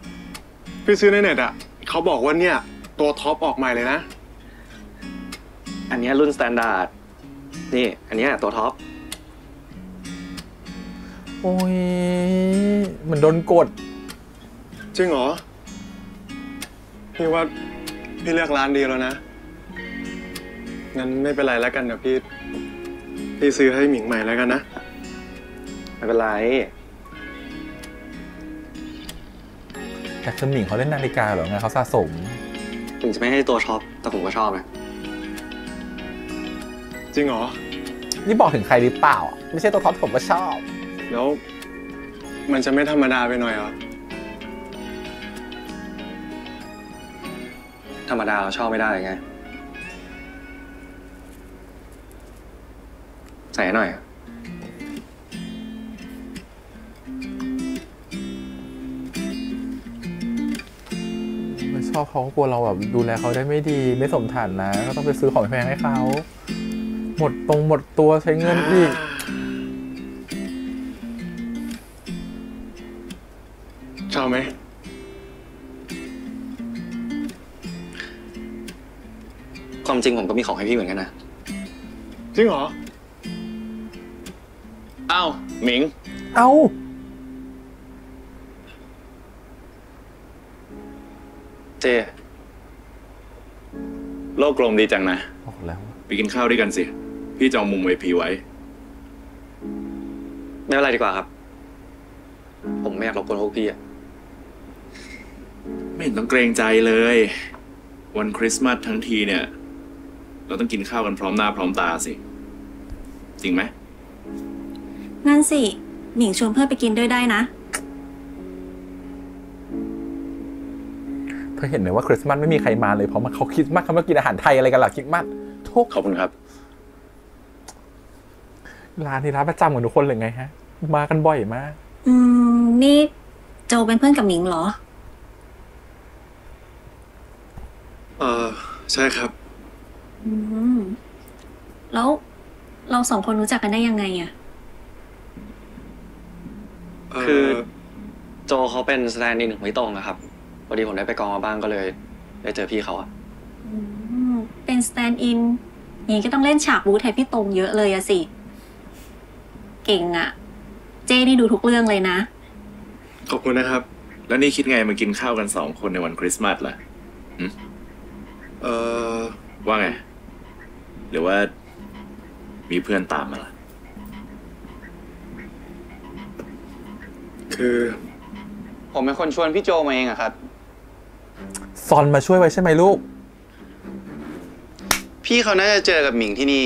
พี่ซื้อในเน็ตอ่ะ เขาบอกว่าเนี่ย ตัวท็อปออกใหม่เลยนะ อันนี้รุ่นสแตนดาร์ด นี่ อันนี้ตัวท็อป โอ้ยเหมือนโดนกด จริงเหรอ พี่ว่าพี่เลือกร้านดีแล้วนะ งั้นไม่เป็นไรแล้วกันเดี๋ยวพี่ซื้อให้หมิงใหม่แล้วกันนะ ไม่เป็นไร แต่คือหมิงเขาเล่นนาฬิกาเหรอไงเขาสะสม ถึงจะไม่ให้ตัวท็อป แต่ผมก็ชอบนะ จริงเหรอ นี่บอกถึงใครหรือเปล่า ไม่ใช่ตัวท็อปผมก็ชอบ แล้วมันจะไม่ธรรมดาไปหน่อยเหรอ ธรรมดาเราชอบไม่ได้ไง ใส่หน่อย ไม่ชอบเขาก็กลัวเราแบบดูแลเขาได้ไม่ดีไม่สมฐานะก็ต้องไปซื้อของแพงให้เขาหมดตัวใช้เงินอีก ชอบไหม ความจริงผมก็มีของให้พี่เหมือนกันนะ จริงเหรอ อ้าวหมิง เอ้า เจ โลกกลมดีจังนะ บอกแล้ว ไปกินข้าวด้วยกันสิ พี่จองมุม VIP ไว้ ไม่เป็นไรดีกว่าครับ ผมไม่อยากรบกวนพวกพี่อะ ไม่เห็นต้องเกรงใจเลย วันคริสต์มาสทั้งทีเนี่ย เราต้องกินข้าวกันพร้อมหน้าพร้อมตาสิ จริงไหม นั่นสิหมิงชวนเพื่อนไปกินด้วยได้นะ เธอเห็นไหมว่าคริสต์มาสไม่มีใครมาเลยเพราะมันเขาคริสต์มาสเขามากินอาหารไทยอะไรกันล่ะคริสต์มาสทุก ขอบคุณครับ ร้านนี้ร้านประจำของทุกคนเลยไงฮะ มากันบ่อยมาก นี่โจเป็นเพื่อนกับหมิงเหรอ ใช่ครับ แล้วเราสองคนรู้จักกันได้ยังไงอะ คือโจเขาเป็นสแตนด์อินของพี่ตรงนะครับพอดีผมได้ไปกองมาบ้างก็เลยได้เจอพี่เขาอะ เป็นสแตนด์อินอย่างนี้ก็ต้องเล่นฉากบู๊แทนพี่ตรงเยอะเลยอะสิ เก่งอะเจ้นี่ดูทุกเรื่องเลยนะ ขอบคุณนะครับ แล้วนี่คิดไงมากินข้าวกัน2 คนในวันคริสต์มาสล่ะว่าไง หรือว่ามีเพื่อนตามมาล่ะ คือ ผมเป็นคนชวนพี่โจมาเองอะครับ ซอนมาช่วยไว้ใช่ไหมลูก พี่เขาน่าจะเจอกับหมิงที่นี่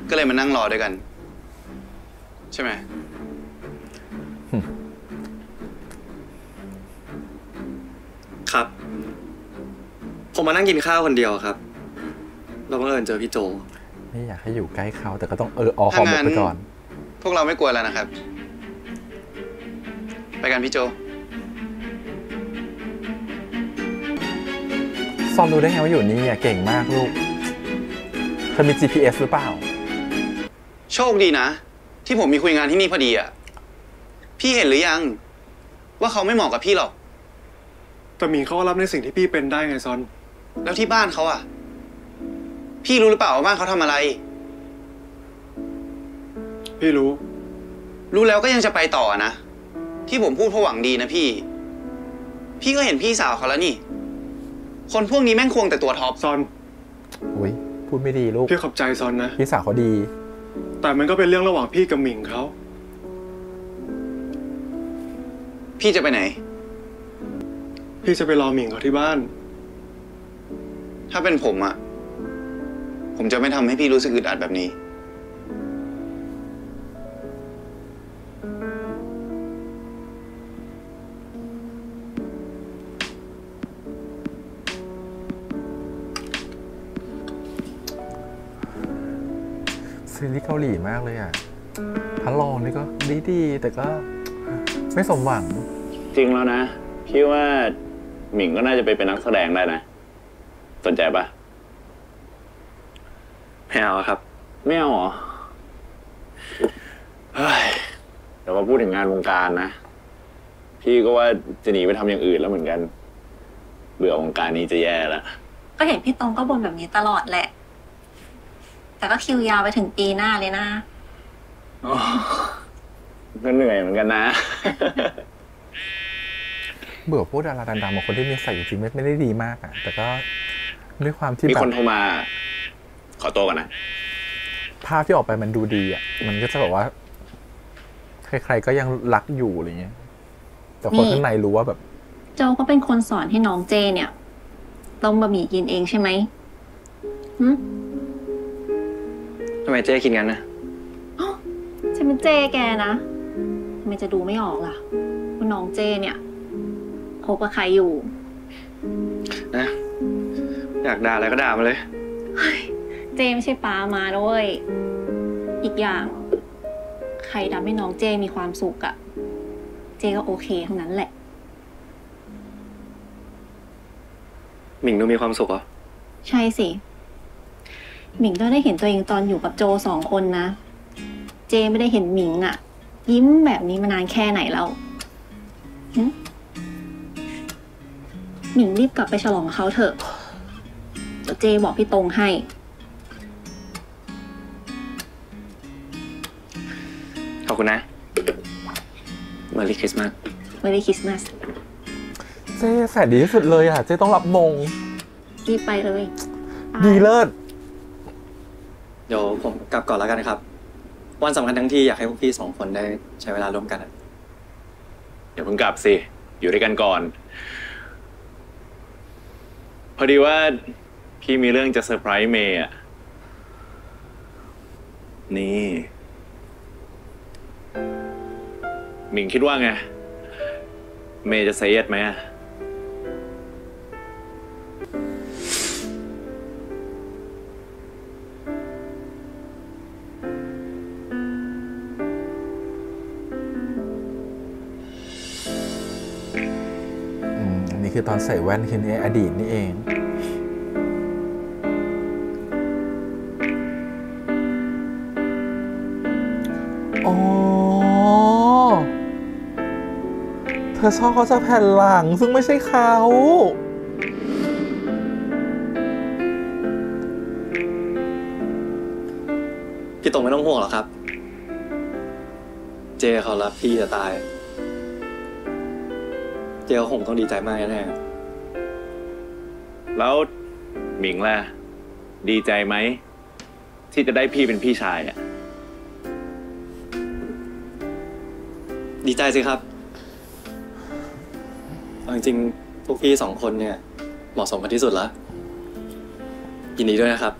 ก็เลยมานั่งรอด้วยกัน ใช่ไหม ครับ ผมมานั่งกินข้าวคนเดียวครับเราบังเอิญเจอพี่โจ ไม่อยากให้อยู่ใกล้เขาแต่ก็ต้องออคอมไปก่อน พวกเราไม่กลัวแล้วนะครับ ไปกันพี่โจ ซอนรู้ได้ไงว่าอยู่นี่อ่ะเก่งมากลูกเธอมี GPS หรือเปล่า โชคดีนะ ที่ผมมีคุยงานที่นี่พอดีอะพี่เห็นหรือยังว่าเขาไม่เหมาะกับพี่หรอก แต่หมิงเขาก็รับในสิ่งที่พี่เป็นได้ไงซอน แล้วที่บ้านเขาอะพี่รู้หรือเปล่าว่าบ้านเขาทำอะไร พี่รู้ รู้แล้วก็ยังจะไปต่อนะที่ผมพูดเพราะหวังดีนะพี่ก็เห็นพี่สาวเขาแล้วนี่คนพวกนี้แม่งควงแต่ตัวท็อป ซอน อุ้ยพูดไม่ดีลูก พี่ขอบใจซอนนะ พี่สาวเขาดี แต่มันก็เป็นเรื่องระหว่างพี่กับหมิงเขา พี่จะไปไหน พี่จะไปรอหมิงเขาที่บ้าน ถ้าเป็นผมอะผมจะไม่ทำให้พี่รู้สึกอึดอัดแบบนี้ ซีรีส์เกาหลีมากเลยอ่ะพระรองนี่ก็ดีแต่ก็ไม่สมหวัง จริงแล้วนะ พี่ว่าหมิงก็น่าจะไปเป็นนักแสดงได้นะ สนใจปะ ไม่เอาครับ ไม่เอาเหรอ เฮ้ยเดี๋ยวมาพูดถึงงานวงการนะ พี่ก็ว่าจะหนีไปทำอย่างอื่นแล้วเหมือนกัน เบื่อวงการนี้จะแย่แล้ว ก็เห็นพี่ตรงก็บ่นแบบนี้ตลอดแหละ แต่ก็คิวยาวไปถึงปีหน้าเลยนะ ก็เหนื่อยเหมือนกันนะ เบื่อพวกดาราดังๆบางคนที่มีใส่จริงๆไม่ได้ดีมากอ่ะแต่ก็ด้วยความที่ มี แบบ คนโทรมา ขอตัวก่อนนะ ภาพที่ออกไปมันดูดีอ่ะมันก็จะแบบว่าใครๆก็ยังรักอยู่อะไรเงี้ยแต่คนข้างในรู้ว่าแบบ โจก็เป็นคนสอนให้น้องเจเนี่ยต้มบะหมี่กินเองใช่ไหม ทำไมเจ๊คิดงั้นนะ ฉันเป็นเจแกนะทำไมจะดูไม่ออกล่ะว่าน้องเจเนี่ยคบกับใครอยู่ นะ อยากด่าอะไรก็ด่ามาเลย เจไม่ใช่ป้ามาด้วย อีกอย่าง ใครทำให้น้องเจมีความสุขอะเจก็โอเคทั้งนั้นแหละ หมิงดูมีความสุขเหรอ ใช่สิ หมิงก็ได้เห็นตัวเองตอนอยู่กับโจ2 คนนะ เจไม่ได้เห็นหมิงอะยิ้มแบบนี้มานานแค่ไหนแล้วหมิงรีบกลับไปฉลองกับเขาเถอะเดี๋ยวเจบอกพี่ตรงให้ ขอบคุณนะ Merry Christmas Merry Christmas เจ๊แสนดีที่สุดเลยอ่ะเจ๊ต้องรับมง รีบไปเลย ดีเลิศ เดี๋ยวผมกลับก่อนแล้วกันครับ วันสำคัญทั้งทีอยากให้พวกพี่2 คนได้ใช้เวลาร่วมกัน เดี๋ยวเพิ่งกลับสิ อยู่ด้วยกันก่อน พอดีว่าพี่มีเรื่องจะเซอร์ไพรส์เมย์อ่ะ นี่ หมิงคิดว่าไง เมย์จะเซย์ไหมอะอันนี้คือตอนใส่แว่นคือในอดีตนี่เองอ๋อเธอชอบเขาจากแผ่นหลังซึ่งไม่ใช่เขา พี่ตรงไม่ต้องห่วงหรอกครับ เจเขารักพี่จะตาย เจเขาคงต้องดีใจมากแน่ แล้วหมิงล่ะ ดีใจไหม ที่จะได้พี่เป็นพี่ชายอ่ะ ดีใจสิครับจริงๆพวกพี่2 คนเนี่ยเหมาะสมกันที่สุดแล้วยินดีด้วยนะครับ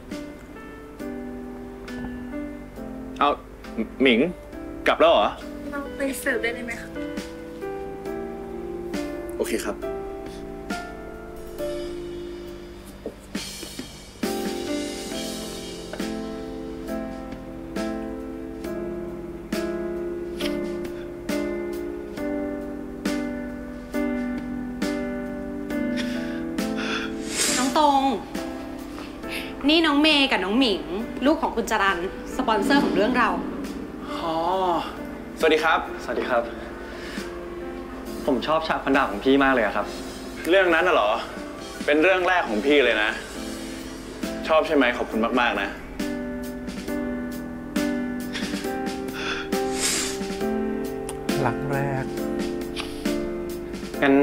เอาหมิงกลับแล้วเหรอ เราไปเสิร์ฟได้ไหมคะ โอเคครับ น้องตรงนี่น้องเมย์กับน้องหมิงลูกของคุณจรัญสปอนเซอร์ของเรื่องเรา อ๋อ สวัสดีครับ สวัสดีครับ ผมชอบฉากฟันดาบของพี่มากเลยครับ เรื่องนั้นน่ะเหรอ เป็นเรื่องแรกของพี่เลยนะ ชอบใช่ไหมขอบคุณมากๆนะ รักแรก งั้น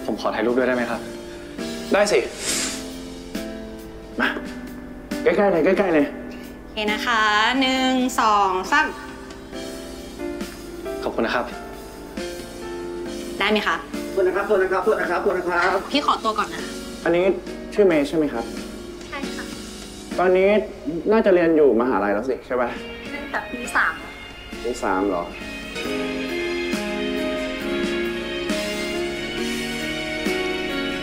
ผมขอถ่ายรูปด้วยได้ไหมครับ ได้สิ มา ใกล้ๆเลยใกล้ๆเลย โอเคนะคะ1 2 3 ขอบคุณนะครับ ได้ไหมคะ โทษนะครับ โทษนะครับ โทษนะครับ โทษนะครับ พี่ขอตัวก่อนนะ อันนี้ชื่อเมย์ใช่ไหมครับ ใช่ค่ะ ตอนนี้น่าจะเรียนอยู่มหาลัยแล้วสิใช่ไหม แต่ปี ปี 3เหรอ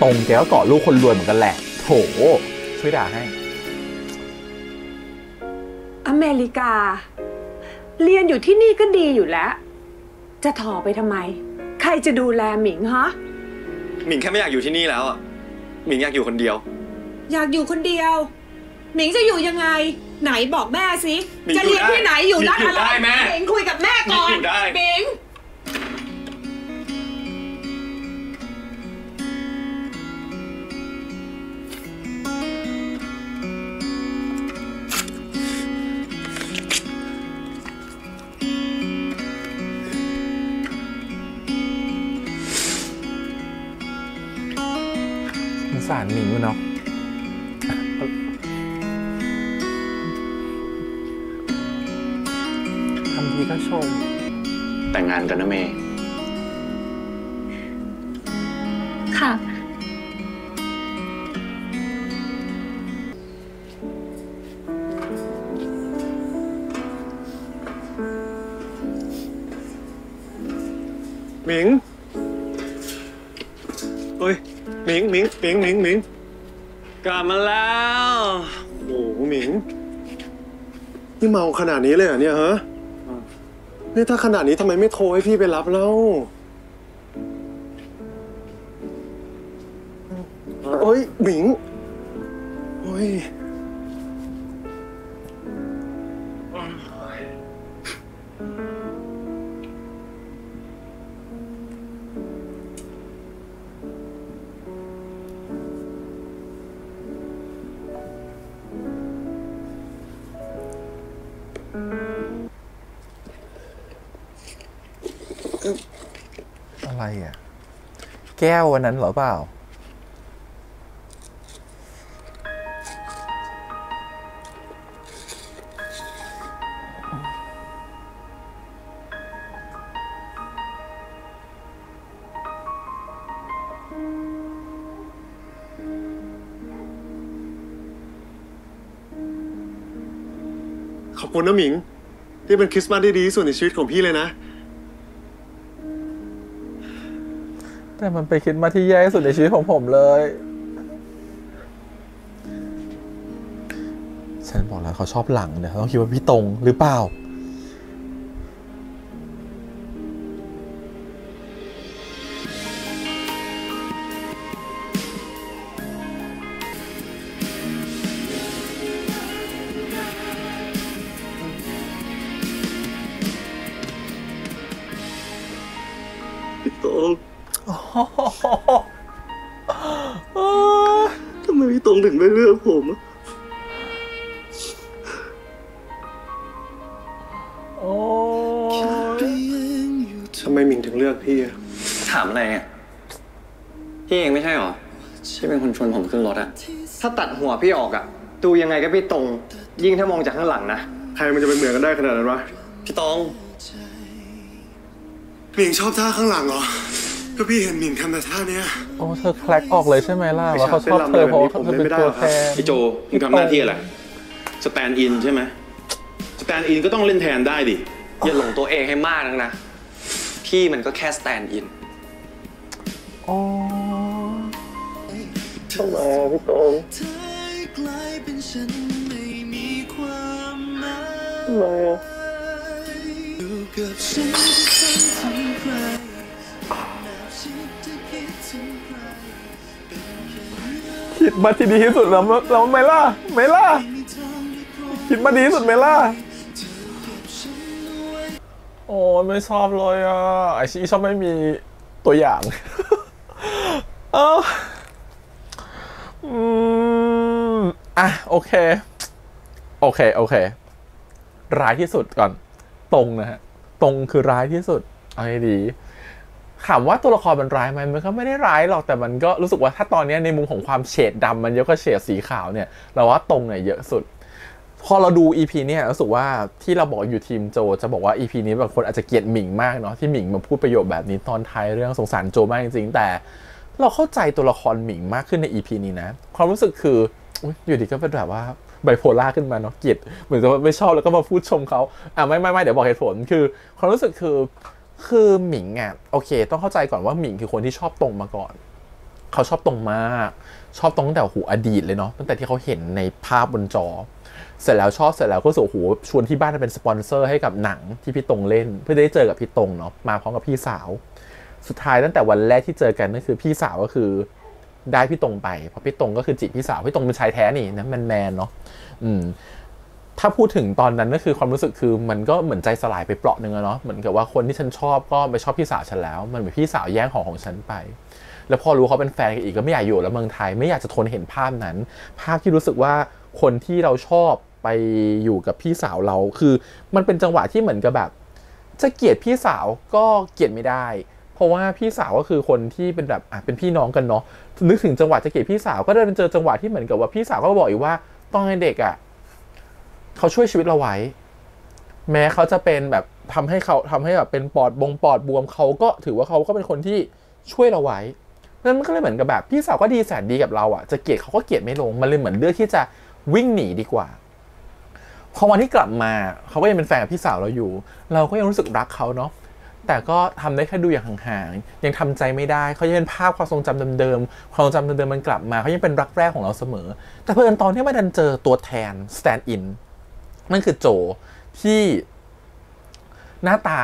ตรงแกก็เกาะลูกคนรวยเหมือนกันแหละ โถ ช่วยด่าให้ อเมริกา เรียนอยู่ที่นี่ก็ดีอยู่แล้ว จะถอไปทำไม ใครจะดูแลหมิงฮะ หมิงแค่ไม่อยากอยู่ที่นี่แล้วอ่ะ หมิงอยากอยู่คนเดียว อยากอยู่คนเดียว หมิงจะอยู่ยังไง ไหนบอกแม่สิ หมิง จะเรียนที่ไหนอยู่รัฐ อยู่ อะไร ได้แม่ หมิงคุยกับแม่ก่อน อยู่ได้ หมิง สงสารหมิงเนาะทำทีก็ชม แต่งงานกันนะเมย์ ค่ะ หมิง เฮ้ย หมิง หมิง หมิง หมิง หมิง กลับมาแล้ว โอ้โหหมิง นี่เมาขนาดนี้เลยเหรอเนี่ยฮะ นี่ถ้าขนาดนี้ทำไมไม่โทรให้พี่ไปรับเล่าโอ้ยหมิง โอ้ย อะไรอ่ะ แก้ววันนั้นเหรอเปล่า ขอบคุณนะหมิง ที่เป็นคริสต์มาสที่ดีที่สุดในชีวิตของพี่เลยนะ แต่มันไปคิดมาที่แย่ที่สุดในชีวิตของผมเลยฉันบอกแล้วเขาชอบหลังเนี่ยต้องคิดว่าพี่ตรงหรือเปล่าพี่ตรงทำไมพี่ตรงถึงไม่เลือกผมทำไมหมิงถึงเลือกพี่อะ ถามอะไรเนี่ยพี่เองไม่ใช่หรอที่เป็นคนชวนผมขึ้นรถอะ ถ้าตัดหัวพี่ออกอะดูยังไงก็พี่ตรง ยิ่งถ้ามองจากข้างหลังนะ ใครมันจะไปเหมือนกันได้ขนาดนั้นวะ พี่ตรง หมิงชอบท่าข้างหลังเหรอก็พี่เห็นหมิงทำแต่ท่าเนี้ย โอ้เธอแคลกออกเลยใช่ไหมล่ะว่าเขาชอบเธอเพราะเธอเป็นตัวแทน พี่โจมึงทำหน้าที่อะไรสแตนด์อินใช่ไหมสแตนด์อินก็ต้องเล่นแทนได้ดิ อย่าหลงตัวเองให้มากนักนะพี่มันก็แค่สแตนด์อิน อ๋อ ทำไมพี่ตรงทำไมอะคิดมาที่ดีที่สุดแล้วไม่ล่ะคิดมาดีที่สุดไหมล่ะโอ้ไม่ชอบเลยอ่ะไอชีชอบไม่มีตัวอย่างโอเคร้ายที่สุดก่อนตรงนะฮะตรงคือร้ายที่สุดเอาให้ดีถามว่าตัวละครมันร้ายไหมมันก็ไม่ได้ร้ายหรอกแต่มันก็รู้สึกว่าถ้าตอนนี้ในมุมของความเฉดดำมันเยอะกว่าเฉดสีขาวเนี่ยเราว่าตรงเนี่ยเยอะสุดพอเราดู EP เนี่ยรู้สึกว่าที่เราบอกอยู่ทีมโจจะบอกว่า EP นี้บางคนอาจจะเกลียดหมิงมากเนาะที่หมิงมาพูดประโยคแบบนี้ตอนท้ายเรื่องสงสารโจมากจริงๆแต่เราเข้าใจตัวละครหมิงมากขึ้นใน EP นี้นะความรู้สึกคืออยู่ดีก็เป็นแบบว่าไบโพล่าขึ้นมาเนาะเกลียดเหมือนจะไม่ชอบแล้วก็มาพูดชมเขาไม่เดี๋ยวบอกเหตุผลคือความรู้สึกคือหมิงอ่ะโอเคต้องเข้าใจก่อนว่าหมิงคือคนที่ชอบตรงมาก่อนเขาชอบตรงมากชอบตรงตั้งแต่อดีตเลยเนาะตั้งแต่ที่เขาเห็นในภาพบนจอเสร็จแล้วก็รู้สึกชวนที่บ้านเป็นสปอนเซอร์ให้กับหนังที่พี่ตรงเล่นเพื่อได้เจอกับพี่ตรงเนาะมาพร้อมกับพี่สาวสุดท้ายตั้งแต่วันแรกที่เจอกันนั่นคือพี่สาวก็คือได้พี่ตรงไปเพราะพี่ตรงก็คือจีบพี่สาวพี่ตรงเป็นชายแท้นี่นะแมนเนาะถ้าพูดถึงตอนนั้นก็คือความรู้สึกคือมันก็เหมือนใจสลายไปเปราะนึงอะเนาะเหมือนกับว่าคนที่ฉันชอบก็ไปชอบพี่สาวฉันแล้วมันเหมือนพี่สาวแย่งของฉันไปแล้วพอรู้เขาเป็นแฟนกันอีกก็ไม่อยากอยู่แล้วเมืองไทยไม่อยากจะทนเห็นภาพนั้นภาพที่รู้สึกว่าคนที่เราชอบไปอยู่กับพี่สาวเราคือมันเป็นจังหวะที่เหมือนกับแบบจะเกลียดพี่สาวก็เกลียดไม่ได้เพราะว่าพี่สาวก็คือคนที่เป็นแบบเป็นพี่น้องกันเนาะนึกถึงจังหวะจะเกลียดพี่สาวก็ได้เจอจังหวะที่เหมือนกับว่าพี่สาวก็บอกอีกว่าตอนเด็กอ่ะเขาช่วยชีวิตเราไว้แม้เขาจะเป็นแบบทำให้แบบเป็นปอดบวมเขาก็ถือว่าเขาก็เป็นคนที่ช่วยเราไว้นั่นมันก็เลยเหมือนกับแบบพี่สาวก็ดีแสนดีกับเราอ่ะจะเกลียดเขาก็เกลียดไม่ลงมันเลยเหมือนเลือกที่จะวิ่งหนีดีกว่าพอวันที่กลับมาเขาก็ยังเป็นแฟนกับพี่สาวเราอยู่เราก็ยังรู้สึกรักเขาเนาะแต่ก็ทำได้แค่ดูอย่างห่างๆยังทำใจไม่ได้เขายังเป็นภาพความทรงจำเดิมๆความทรงจำเดิมๆมันกลับมาเขายังเป็นรักแรกของเราเสมอแต่เพิ่นตอนที่มาดันเจอตัวแทน stand in นั่นคือโจที่หน้าตา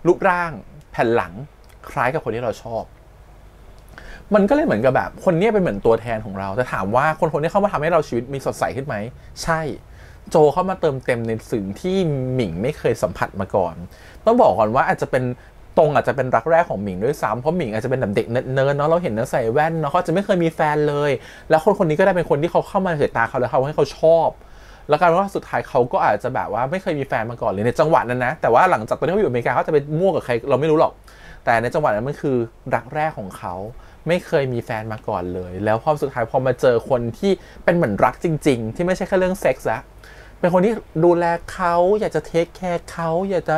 รูปร่างแผ่นหลังคล้ายกับคนที่เราชอบมันก็เลยเหมือนกับแบบคนนี้เป็นเหมือนตัวแทนของเราแต่ถามว่าคนนี้เข้ามาทำให้เราชีวิตมีสดใสขึ้นไหมใช่โจเข้ามาเติมเต็มในสิ่งที่หมิงไม่เคยสัมผัสมาก่อนต้องบอกก่อนว่าอาจจะเป็นรักแรกของหมิงด้วยซ้ำเพราะหมิงอาจจะเป็นแบบเด็กเนิร์ดเนาะเราเห็นเนื้อใส่แว่นเนาะเขาจะไม่เคยมีแฟนเลยแล้วคนนี้ก็ได้เป็นคนที่เขาเข้ามาในสายตาเขาแล้วเขาให้เขาชอบแล้วกันว่าสุดท้ายเขาก็อาจจะแบบว่าไม่เคยมีแฟนมาก่อนเลยในจังหวะนั้นนะแต่ว่าหลังจากตอนที่เขาอยู่อเมริกาเขาจะไปมั่วกับใครเราไม่รู้หรอกแต่ในจังหวะนั้นมันคือรักแรกของเขาไม่เคยมีแฟนมาก่อนเลยแล้วพอสุดท้ายพอมาเจอคนที่เป็นเหมือนรักจริงๆที่ไม่ใช่แค่เรื่องเซ็กส์ละเป็นคนที่ดูแลเขาอยากจะเทคแคร์เขาอยากจะ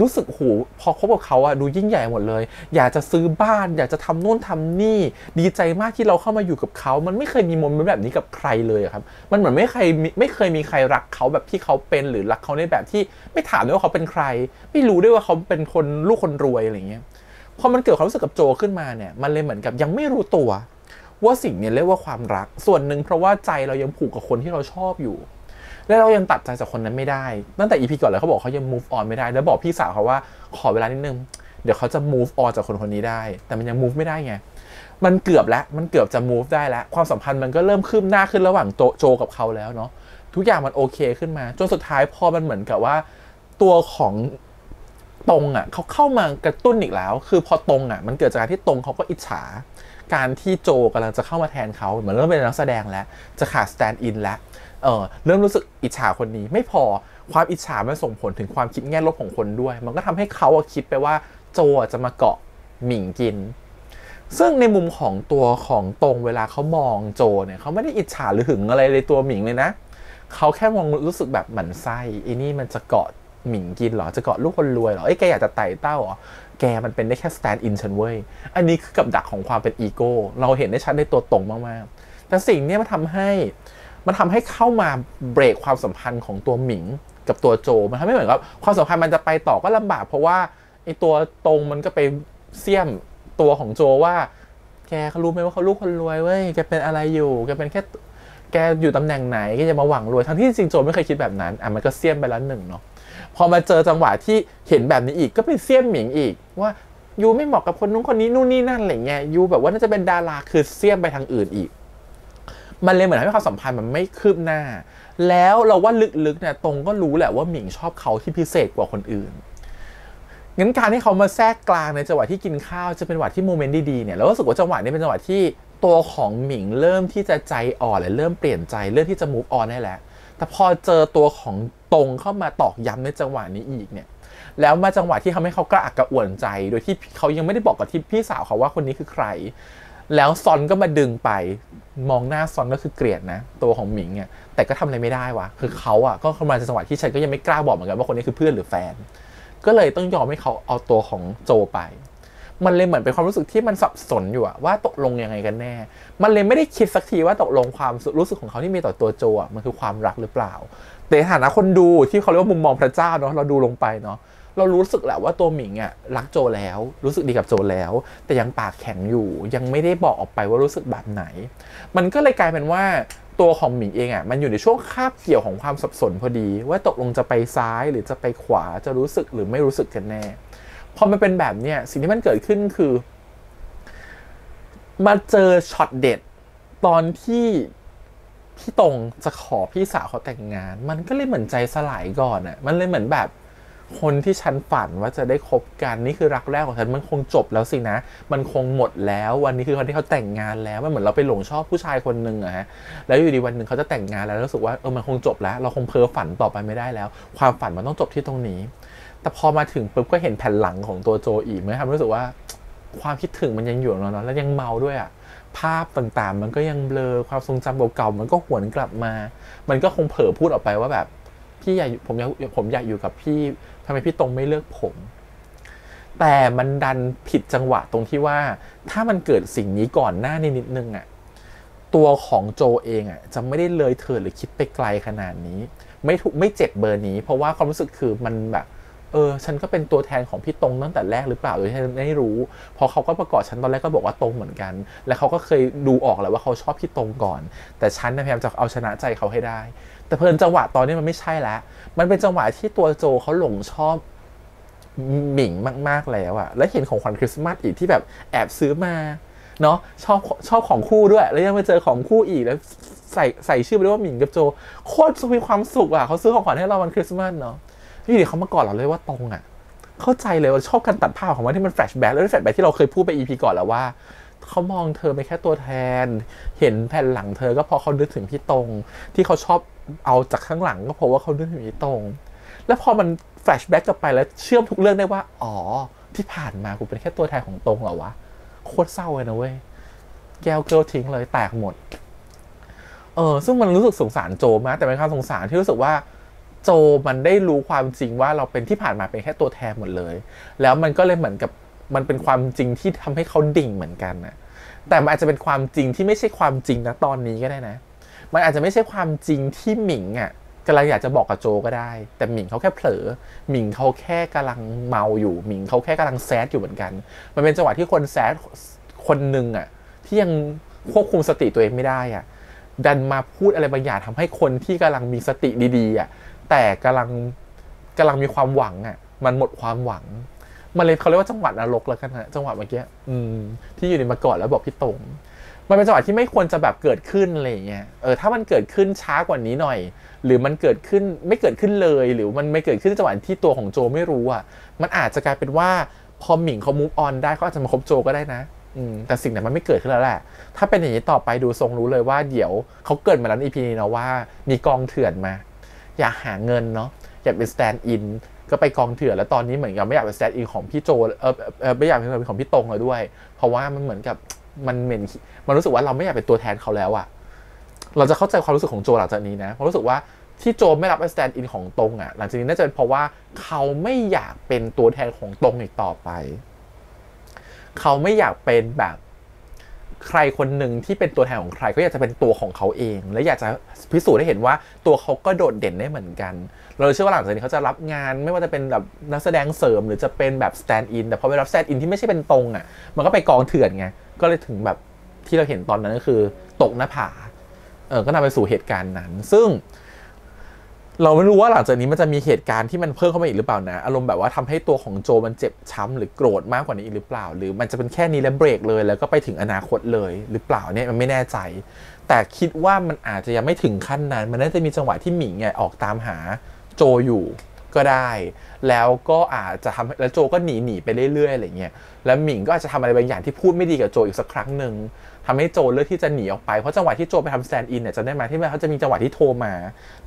รู้สึกโหพอคบกับเขาอะดูยิ่งใหญ่หมดเลยอยากจะซื้อบ้านอยากจะทำนู่นทำนี่ดีใจมากที่เราเข้ามาอยู่กับเขามันไม่เคยมีโมเมนต์แบบนี้กับใครเลยครับมันเหมือนไม่เคยมีใครรักเขาแบบที่เขาเป็นหรือรักเขาในแบบที่ไม่ถามด้วยว่าเขาเป็นใครไม่รู้ด้วยว่าเขาเป็นคนลูกคนรวยอะไรเงี้ย พอมันเกิดความรู้สึกกับโจขึ้นมาเนี่ยมันเลยเหมือนกับยังไม่รู้ตัวว่าสิ่งนี้เรียกว่าความรักส่วนหนึ่งเพราะว่าใจเรายังผูกกับคนที่เราชอบอยู่และเรายังตัดใจจากคนนั้นไม่ได้ตั้งแต่ EP ก่อนเลยเขาบอกเขายัง move on ไม่ได้แล้วบอกพี่สาวเขาว่าขอเวลานิดนึงเดี๋ยวเขาจะ move on จากคนนี้ได้แต่มันยัง move ไม่ได้ไงมันเกือบแล้วมันเกือบจะ move ได้แล้วความสัมพันธ์มันก็เริ่มคืบหน้าขึ้นระหว่างโจกับเขาแล้วเนาะทุกอย่างมันโอเคขึ้นมาจนสุดท้ายพอมันเหมือนกับว่าตัวของตรงอ่ะเขาเข้ามากระตุ้นอีกแล้วคือพอตรงอ่ะมันเกิดจากการที่ตรงเขาก็อิจฉาการที่โจกำลังจะเข้ามาแทนเขาเหมือนเริ่มเป็นนักแสดงแล้วจะขาด stand in แล้วเริ่มรู้สึกอิจฉาคนนี้ไม่พอความอิจฉามันส่งผลถึงความคิดแง่ลบของคนด้วยมันก็ทำให้เขาคิดไปว่าโจจะมาเกาะหมิงกินซึ่งในมุมของตัวของตรงเวลาเขามองโจเนี่ยเขาไม่ได้อิจฉาหรือหึงอะไรเลยตัวหมิงเลยนะเขาแค่มองรู้สึกแบบหมั่นไส้ไอ้นี่มันจะเกาะหมิงกินหรอจะเกาะลูกคนรวยหรอแกอยากจะไต่เต้าหรอแกมันเป็นได้แค่ stand in ฉันเว้ยอันนี้คือกับดักของความเป็นอีโก้เราเห็นได้ชัดในตัวตรงมากๆแต่สิ่งนี้มันทำให้เข้ามาเบรกความสัมพันธ์ของตัวหมิงกับตัวโจมันทำให้เหมือนกับความสัมพันธ์มันจะไปต่อก็ลำบากเพราะว่าไอ้ตัวตรงมันก็ไปเสี่ยมตัวของโจว่าแกเขารู้ไหมว่าเขาลูกคนรวยเว้ยแกเป็นอะไรอยู่แกเป็นแค่แกอยู่ตำแหน่งไหนแกจะมาหวังรวยทั้งที่จริงโจไม่เคยคิดแบบนั้นมันก็เสี่ยมไปแล้วหนึ่งเนาะพอมาเจอจังหวะที่เห็นแบบนี้อีกก็ไปเสี่ยมหมิงอีกว่ายูไม่เหมาะกับคนนู้นคนนี้นู่นนี่นั่นอะไรเงี้ยยูแบบว่าน่าจะเป็นดาราคือเสี่ยมไปทางอื่นอีกมันเลยเหมือนให้ความสัมพันธ์มันไม่คืบหน้าแล้วเราว่าลึกๆเนี่ยตรงก็รู้แหละว่าหมิงชอบเขาที่พิเศษกว่าคนอื่นงั้นการที่เขามาแทรกกลางในจังหวะที่กินข้าวจะเป็นจังหวะที่โมเมนต์ดีๆเนี่ยเรารู้สึกว่าจังหวะนี้เป็นจังหวะที่ตัวของหมิงเริ่มที่จะใจอ่อนและเริ่มเปลี่ยนใจเริ่มที่จะ move on ได้แล้วแต่พอเจอตัวของตรงเข้ามาตอกย้ำในจังหวะนี้อีกเนี่ยแล้วมาจังหวะที่ทำให้เขากระอักกระอ่วนใจโดยที่เขายังไม่ได้บอกกับที่พี่สาวเขาว่าคนนี้คือใครแล้วซอนก็มาดึงไปมองหน้าซอนก็คือเกลียดนะตัวของหมิงเนี่ยแต่ก็ทำอะไรไม่ได้วะคือเขาอ่ะก็เข้ามาในจังหวะที่ฉันก็ยังไม่กล้าบอกเหมือนกันว่าคนนี้คือเพื่อนหรือแฟนก็เลยต้องยอมให้เขาเอาตัวของโจไปมันเลยเหมือนเป็นความรู้สึกที่มันสับสนอยู่ว่าตกลงยังไงกันแน่มันเลยไม่ได้คิดสักทีว่าตกลงความรู้สึกของเขาที่มีต่อตัวโจมันคือความรักหรือเปล่าแต่ในฐานะคนดูที่เขาเรียกว่ามุมมองพระเจ้าเนาะเราดูลงไปเนาะเรารู้สึกแหละว่าตัวหมิงอ่ะรักโจแล้วรู้สึกดีกับโจแล้วแต่ยังปากแข็งอยู่ยังไม่ได้บอกออกไปว่ารู้สึกแบบไหนมันก็เลยกลายเป็นว่าตัวของหมิงเองอ่ะมันอยู่ในช่วงคาบเกี่ยวของความสับสนพอดีว่าตกลงจะไปซ้ายหรือจะไปขวาจะรู้สึกหรือไม่รู้สึกกันแน่พอมันเป็นแบบเนี้ยสิ่งที่มันเกิดขึ้นคือมาเจอช็อตเด็ดตอนที่พี่ตรงจะขอพี่สาวเขาแต่งงานมันก็เลยเหมือนใจสลายก่อนอ่ะมันเลยเหมือนแบบคนที่ฉันฝันว่าจะได้คบกันนี่คือรักแรกของฉันมันคงจบแล้วสินะมันคงหมดแล้ววันนี้คือวันที่เขาแต่งงานแล้วมันเหมือนเราไปหลงชอบผู้ชายคนนึงอะฮะแล้วอยู่ดีวันนึงเขาจะแต่งงานแล้วรู้สึกว่ามันคงจบแล้วเราคงเพ้อฝันต่อไปไม่ได้แล้วความฝันมันต้องจบที่ตรงนี้แต่พอมาถึงปุ๊บก็เห็นแผ่นหลังของตัวโจอีกมันทำให้รู้สึกว่าความคิดถึงมันยังอยู่เนาะแล้วยังเมาด้วยอะภาพต่างๆมันก็ยังเบลอความทรงจำเก่าๆมันก็หวนกลับมามันก็คงเผลอพูดออกไปว่าแบบพี่อยากผมอยากอยู่กับพี่ทำไมพี่ตรงไม่เลือกผมแต่มันดันผิดจังหวะตรงที่ว่าถ้ามันเกิดสิ่งนี้ก่อนหน้านิดนึงอ่ะตัวของโจเองอ่ะจะไม่ได้เลยเถิดหรือคิดไปไกลขนาดนี้ไม่เจ็บเบอร์นี้เพราะว่าความรู้สึกคือมันแบบฉันก็เป็นตัวแทนของพี่ตรงตั้งแต่แรกหรือเปล่าโดยที่ฉันไม่รู้พอเขาก็ประกอบฉันตอนแรกก็บอกว่าตรงเหมือนกันและเขาก็เคยดูออกแหละว่าเขาชอบพี่ตรงก่อนแต่ฉันพยายามจะเอาชนะใจเขาให้ได้แต่เพลินจังหวะตอนนี้มันไม่ใช่แล้วมันเป็นจังหวะที่ตัวโจเขาหลงชอบหมิงมากๆแล้วอะและเห็นของขวัญคริสต์มาสอีกที่แบบแอบซื้อมาเนาะชอบของคู่ด้วยแล้วยังมาเจอของคู่อีกแล้วใส่ชื่อไปด้วยว่าหมิงกับโจโคตรมีความสุขอะเขาซื้อของขวัญให้เราวันคริสต์มาสเนาะนี่เดี๋ยวเขามาก่อนเราเลยว่าตรงอะเข้าใจเลยว่าชอบการตัดภาพของมันที่มันแฟลชแบ็กแล้วแฟลชแบ็กที่เราเคยพูดไป EP ก่อนแล้วว่าเขามองเธอไปแค่ตัวแทนเห็นแผ่นหลังเธอก็พอเขานึกถึงพี่ตรงที่เขาชอบเอาจากข้างหลังก็เพราะว่าเขานึกถึงพี่ตรงแล้วพอมันแฟลชแบ็กกลับไปแล้วเชื่อมทุกเรื่องได้ว่าอ๋อที่ผ่านมากูเป็นแค่ตัวแทนของตรงเหรอวะโคตรเศร้าเลยนะเว้ยแก้วเกลียวทิ้งเลยแตกหมดซึ่งมันรู้สึกสงสารโจมากแต่เป็นความสงสารที่รู้สึกว่าโจมันได้รู้ความจริงว่าเราเป็นที่ผ่านมาเป็นแค่ตัวแทนหมดเลยแล้วมันก็เลยเหมือนกับมันเป็นความจริงที่ทำให้เขาดิ่งเหมือนกันนะแต่มันอาจจะเป็นความจริงที่ไม่ใช่ความจริงนะตอนนี้ก็ได้นะมันอาจจะไม่ใช่ความจริงที่หมิงอ่ะ กำลังอยากจะบอกกับโจก็ได้แต่หมิงเขาแค่เผลอหมิงเขาแค่กำลังเมาอยู่หมิงเขาแค่กำลังแซดอยู่เหมือนกันมันเป็นจังหวะที่คนแซดคนหนึ่งอ่ะที่ยังควบคุมสติตัวเองไม่ได้อ่ะดันมาพูดอะไรบางอย่างทำให้คนที่กำลังมีสติดีๆอ่ะแต่กำลังมีความหวังอ่ะมันหมดความหวังมันเลยเขาเรียกว่าจังหวะนรกแล้วกันฮะจังหวะเมื่อกี้ที่อยู่ในมาก่อนแล้วบอกพี่ตงมันเป็นจังหวะที่ไม่ควรจะแบบเกิดขึ้นอะไรอย่างเงี้ยถ้ามันเกิดขึ้นช้ากว่านี้หน่อยหรือมันเกิดขึ้นไม่เกิดขึ้นเลยหรือมันไม่เกิดขึ้นในจังหวะที่ตัวของโจไม่รู้อ่ะมันอาจจะกลายเป็นว่าพอหมิงเขาmove onได้เขาอาจจะมาคบโจก็ได้นะแต่สิ่งนั้นมันไม่เกิดขึ้นแล้วแหละถ้าเป็นอย่างนี้ต่อไปดูทรงรู้เลยว่าเดี๋ยวเขาเกิดมาแล้ว EP นี้เนาะว่ามีกองเถื่อนมาอยากหาเงินเนาะอยากเป็น stand in ก็ไปกองเถื่อนแล้วตอนนี้เหมือนกับไม่อยากเป็น stand in ของพี่โจไม่อยากเป็นของพี่ตงเลยด้วยเพราะว่ามันเหมือนกับมันรู้สึกว่าเราไม่อยากเป็นตัวแทนเขาแล้วอะเราจะเข้าใจความรู้สึกของโจหลังจากนี้นะเพราะรู้สึกว่าที่โจไม่รับเป็น stand in ของตงอะหลังจากนี้น่าจะเป็นเพราะว่าเขาไม่อยากเป็นตัวแทนของตงอีกต่อไปเขาไม่อยากเป็นแบบใครคนหนึ่งที่เป็นตัวแทนของใครก็อยากจะเป็นตัวของเขาเองและอยากจะพิสูจน์ให้เห็นว่าตัวเขาก็โดดเด่นได้เหมือนกันเราเชื่อว่าหลังจากนี้เขาจะรับงานไม่ว่าจะเป็นแบบนักแสดงเสริมหรือจะเป็นแบบ stand in แต่พอไปรับ stand in ที่ไม่ใช่เป็นตรงอ่ะมันก็ไปกองเถื่อนไงก็เลยถึงแบบที่เราเห็นตอนนั้นก็คือตกหน้าผาก็นำไปสู่เหตุการณ์นั้นซึ่งเราไม่รู้ว่าหลังจากนี้มันจะมีเหตุการณ์ที่มันเพิ่มเข้ามาอีกหรือเปล่านะอารมณ์แบบว่าทำให้ตัวของโจมันเจ็บช้ำหรือโกรธมากกว่านี้อีกหรือเปล่าหรือมันจะเป็นแค่นี้แล้วเบรกเลยแล้วก็ไปถึงอนาคตเลยหรือเปล่าเนี่ยมันไม่แน่ใจแต่คิดว่ามันอาจจะยังไม่ถึงขั้นนั้นมันน่าจะมีจังหวะที่หมิงออกตามหาโจอยู่ก็ได้แล้วก็อาจจะทำแล้วโจก็หนีไปเรื่อยๆอะไรเงี้ยแล้วหมิงก็อาจจะทำอะไรบางอย่างที่พูดไม่ดีกับโจอีกสักครั้งหนึ่งทำให้โจเลือกที่จะหนีออกไปเพราะจังหวะที่โจไปทำ stand in เนี่ยจะได้มาที่เขาจะมีจังหวะที่โทรมา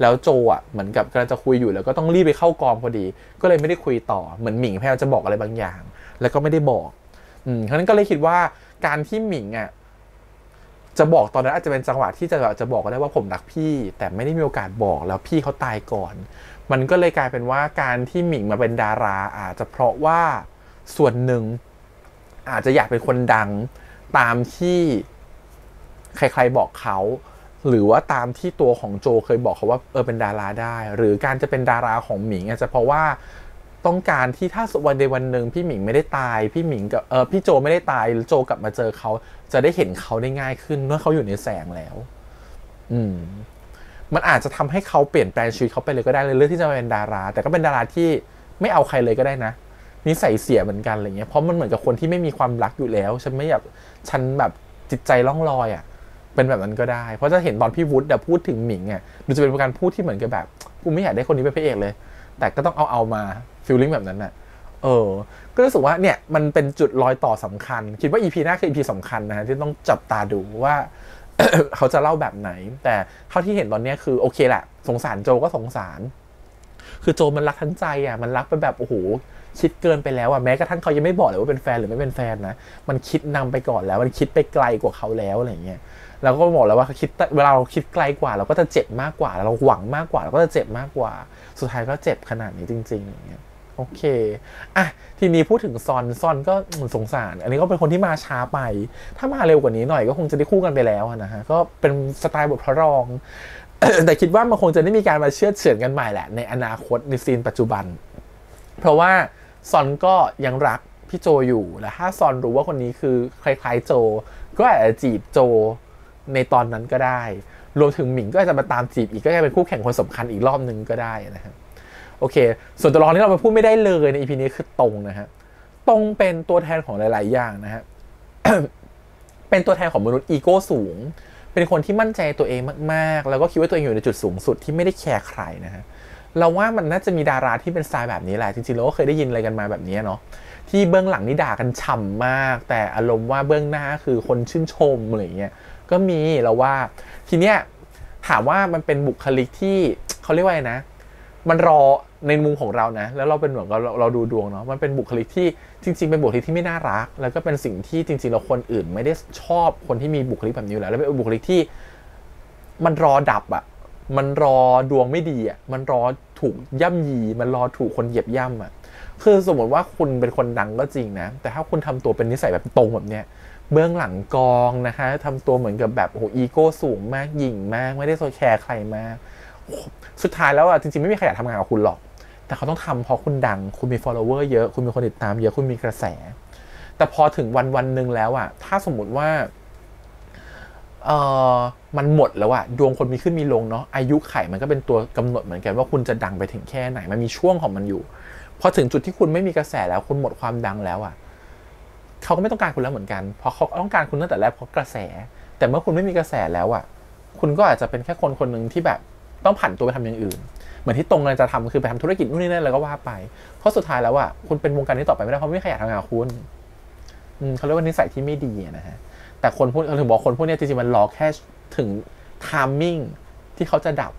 แล้วโจเหมือนกับกำลังจะคุยอยู่แล้วก็ต้องรีบไปเข้ากองพอดีก็เลยไม่ได้คุยต่อเหมือนหมิงพยายามจะบอกอะไรบางอย่างแล้วก็ไม่ได้บอกเพราะนั้นก็เลยคิดว่าการที่หมิงจะบอกตอนนั้นอาจจะเป็นจังหวะที่จะบอกก็ได้ว่าผมรักพี่แต่ไม่ได้มีโอกาสบอกแล้วพี่เขาตายก่อนมันก็เลยกลายเป็นว่าการที่หมิงมาเป็นดาราอาจจะเพราะว่าส่วนหนึ่งอาจจะอยากเป็นคนดังตามที่ใครๆบอกเขาหรือว่าตามที่ตัวของโจเคยบอกเขาว่าเป็นดาราได้หรือการจะเป็นดาราของหมิงอาจจะเพราะว่าต้องการที่ถ้าวันใดวันหนึ่งพี่หมิงไม่ได้ตายพี่หมิงกับพี่โจไม่ได้ตายโจกลับมาเจอเขาจะได้เห็นเขาได้ง่ายขึ้นเมื่อเขาอยู่ในแสงแล้วมันอาจจะทำให้เขาเปลี่ยนแปลงชีวิตเขาไปเลยก็ได้เลยเลือกที่จะเป็นดาราแต่ก็เป็นดาราที่ไม่เอาใครเลยก็ได้นะนิสัยเสียเหมือนกันอะไรเงี้ยเพราะมันเหมือนกับคนที่ไม่มีความรักอยู่แล้วฉันแบบจิตใจล่องลอยเป็นแบบนั้นก็ได้เพราะจะเห็นตอนพี่วุฒิพูดถึงหมิงดูจะเป็นการพูดที่เหมือนกับแบบกูไม่อยากได้คนนี้เป็นพระเอกเลยแต่ก็ต้องเอามาฟีลลิ่งแบบนั้นก็รู้สึกว่าเนี่ยมันเป็นจุดรอยต่อสำคัญคิดว่า EP หน้าคือ EP สำคัญนะฮะที่ต้องจับตาดูว่า เขาจะเล่าแบบไหนแต่เท่าที่เห็นตอนนี้คือโอเคแหละสงสารโจก็สงสารคือโจมันรักทั้งใจมันรักไปแบบโอ้โหคิดเกินไปแล้วแม้กระทั่งเขายังไม่บอกเลยว่าเป็นแฟนหรือไม่เป็นแฟนนะมันคิดนำไปก่อนแล้วมันคิดไปไกลกว่าเขาแล้วอะไรเงี้ยเราก็บอกแล้วว่าเวลาเราคิดไกลกว่าเราก็จะเจ็บมากกว่าเราหวังมากกว่าเราก็จะเจ็บมากกว่าสุดท้ายก็เจ็บขนาดนี้จริงๆอย่างเงี้ยโอเคทีนี้พูดถึงซอนก็สงสารอันนี้ก็เป็นคนที่มาช้าไปถ้ามาเร็วกว่านี้หน่อยก็คงจะได้คู่กันไปแล้วนะฮะก็เป็นสไตล์บทพระรอง แต่คิดว่ามันคงจะได้มีการมาเชื่อเฉือนกันใหม่แหละในอนาคตในซีนปัจจุบันเพราะว่าซอนก็ยังรักพี่โจอยู่และถ้าซอนรู้ว่าคนนี้คือคล้ายๆโจก็อาจจะจีบโจในตอนนั้นก็ได้รวมถึงหมิงก็อาจจะมาตามจีบอีกก็จะเป็นคู่แข่งคนสำคัญอีกรอบนึงก็ได้นะครับโอเคส่วนตัวละครที่เรามาพูดไม่ได้เลยใน EP นี้คือตงนะฮะตงเป็นตัวแทนของหลายๆอย่างนะฮะ เป็นตัวแทนของมนุษย์อีโก้สูงเป็นคนที่มั่นใจตัวเองมากๆแล้วก็คิดว่าตัวเองอยู่ในจุดสูงสุดที่ไม่ได้แคร์ใครนะฮะเราว่ามันน่าจะมีดาราที่เป็นสไตล์แบบนี้แหละจริงๆเราก็เคยได้ยินอะไรกันมาแบบนี้เนาะที่เบื้องหลังนี่ด่ากันฉ่ำมากแต่อารมณ์ว่าเบื้องหน้าคือคนชื่นชมอะไรอย่างเงี้ยก็มีเราว่าทีเนี้ยถามว่ามันเป็นบุคลิกที่เขาเรียกว่าไงนะมันรอในมุมของเรานะแล้วเราเป็นเหมือนเราดูดวงเนาะมันเป็นบุคลิกที่จริงๆเป็นบุคลิกที่ไม่น่ารักแล้วก็เป็นสิ่งที่จริงๆเราคนอื่นไม่ได้ชอบคนที่มีบุคลิกแบบนี้อยู่แล้วเป็นบุคลิกที่มันรอดับมันรอดวงไม่ดีมันรอถูกย่ำยีมันรอถูกคนเหยียบย่ำคือสมมติว่าคุณเป็นคนดังก็จริงนะแต่ถ้าคุณทำตัวเป็นนิสัยแบบตรงแบบเนี้ยเบื้องหลังกองนะคะทำตัวเหมือนกับแบบโอ้โหอีโก้สูงมากหยิ่งมากไม่ได้โซแคร์ใครมาก สุดท้ายแล้วอ่ะจริงๆไม่มีใครอยากทำงานกับคุณหรอกแต่เขาต้องทำเพราะคุณดังคุณมี follower เยอะคุณมีคนติดตามเยอะคุณมีกระแสแต่พอถึงวันหนึ่งแล้วอ่ะถ้าสมมุติว่ามันหมดแล้วอะดวงคนมีขึ้นมีลงเนาะอายุไขมันก็เป็นตัวกำหนดเหมือนกันว่าคุณจะดังไปถึงแค่ไหนมันมีช่วงของมันอยู่พอถึงจุดที่คุณไม่มีกระแสแล้วคุณหมดความดังแล้วอะเขาก็ไม่ต้องการคุณแล้วเหมือนกันเพราะเขาต้องการคุณตั้งแต่แรกเพราะกระแสแต่เมื่อคุณไม่มีกระแสแล้วอะคุณก็อาจจะเป็นแค่คนหนึ่งที่แบบต้องผันตัวไปทำอย่างอื่นเหมือนที่ตรงเลยจะทำคือไปทำธุรกิจนู่นนี่นั่นแล้วก็ว่าไปเพราะสุดท้ายแล้วอะคุณเป็นวงการนี้ต่อไปไม่ได้เพราะไม่ใครอยากทำงานกับคุณเขาเรียกว่านิสัยที่ไม่ดีนะฮะแต่คนพวกถึงบอกคนพวกนี้จริงๆมันรอแค่ถึงไทมิ่งที่เขาจะดับ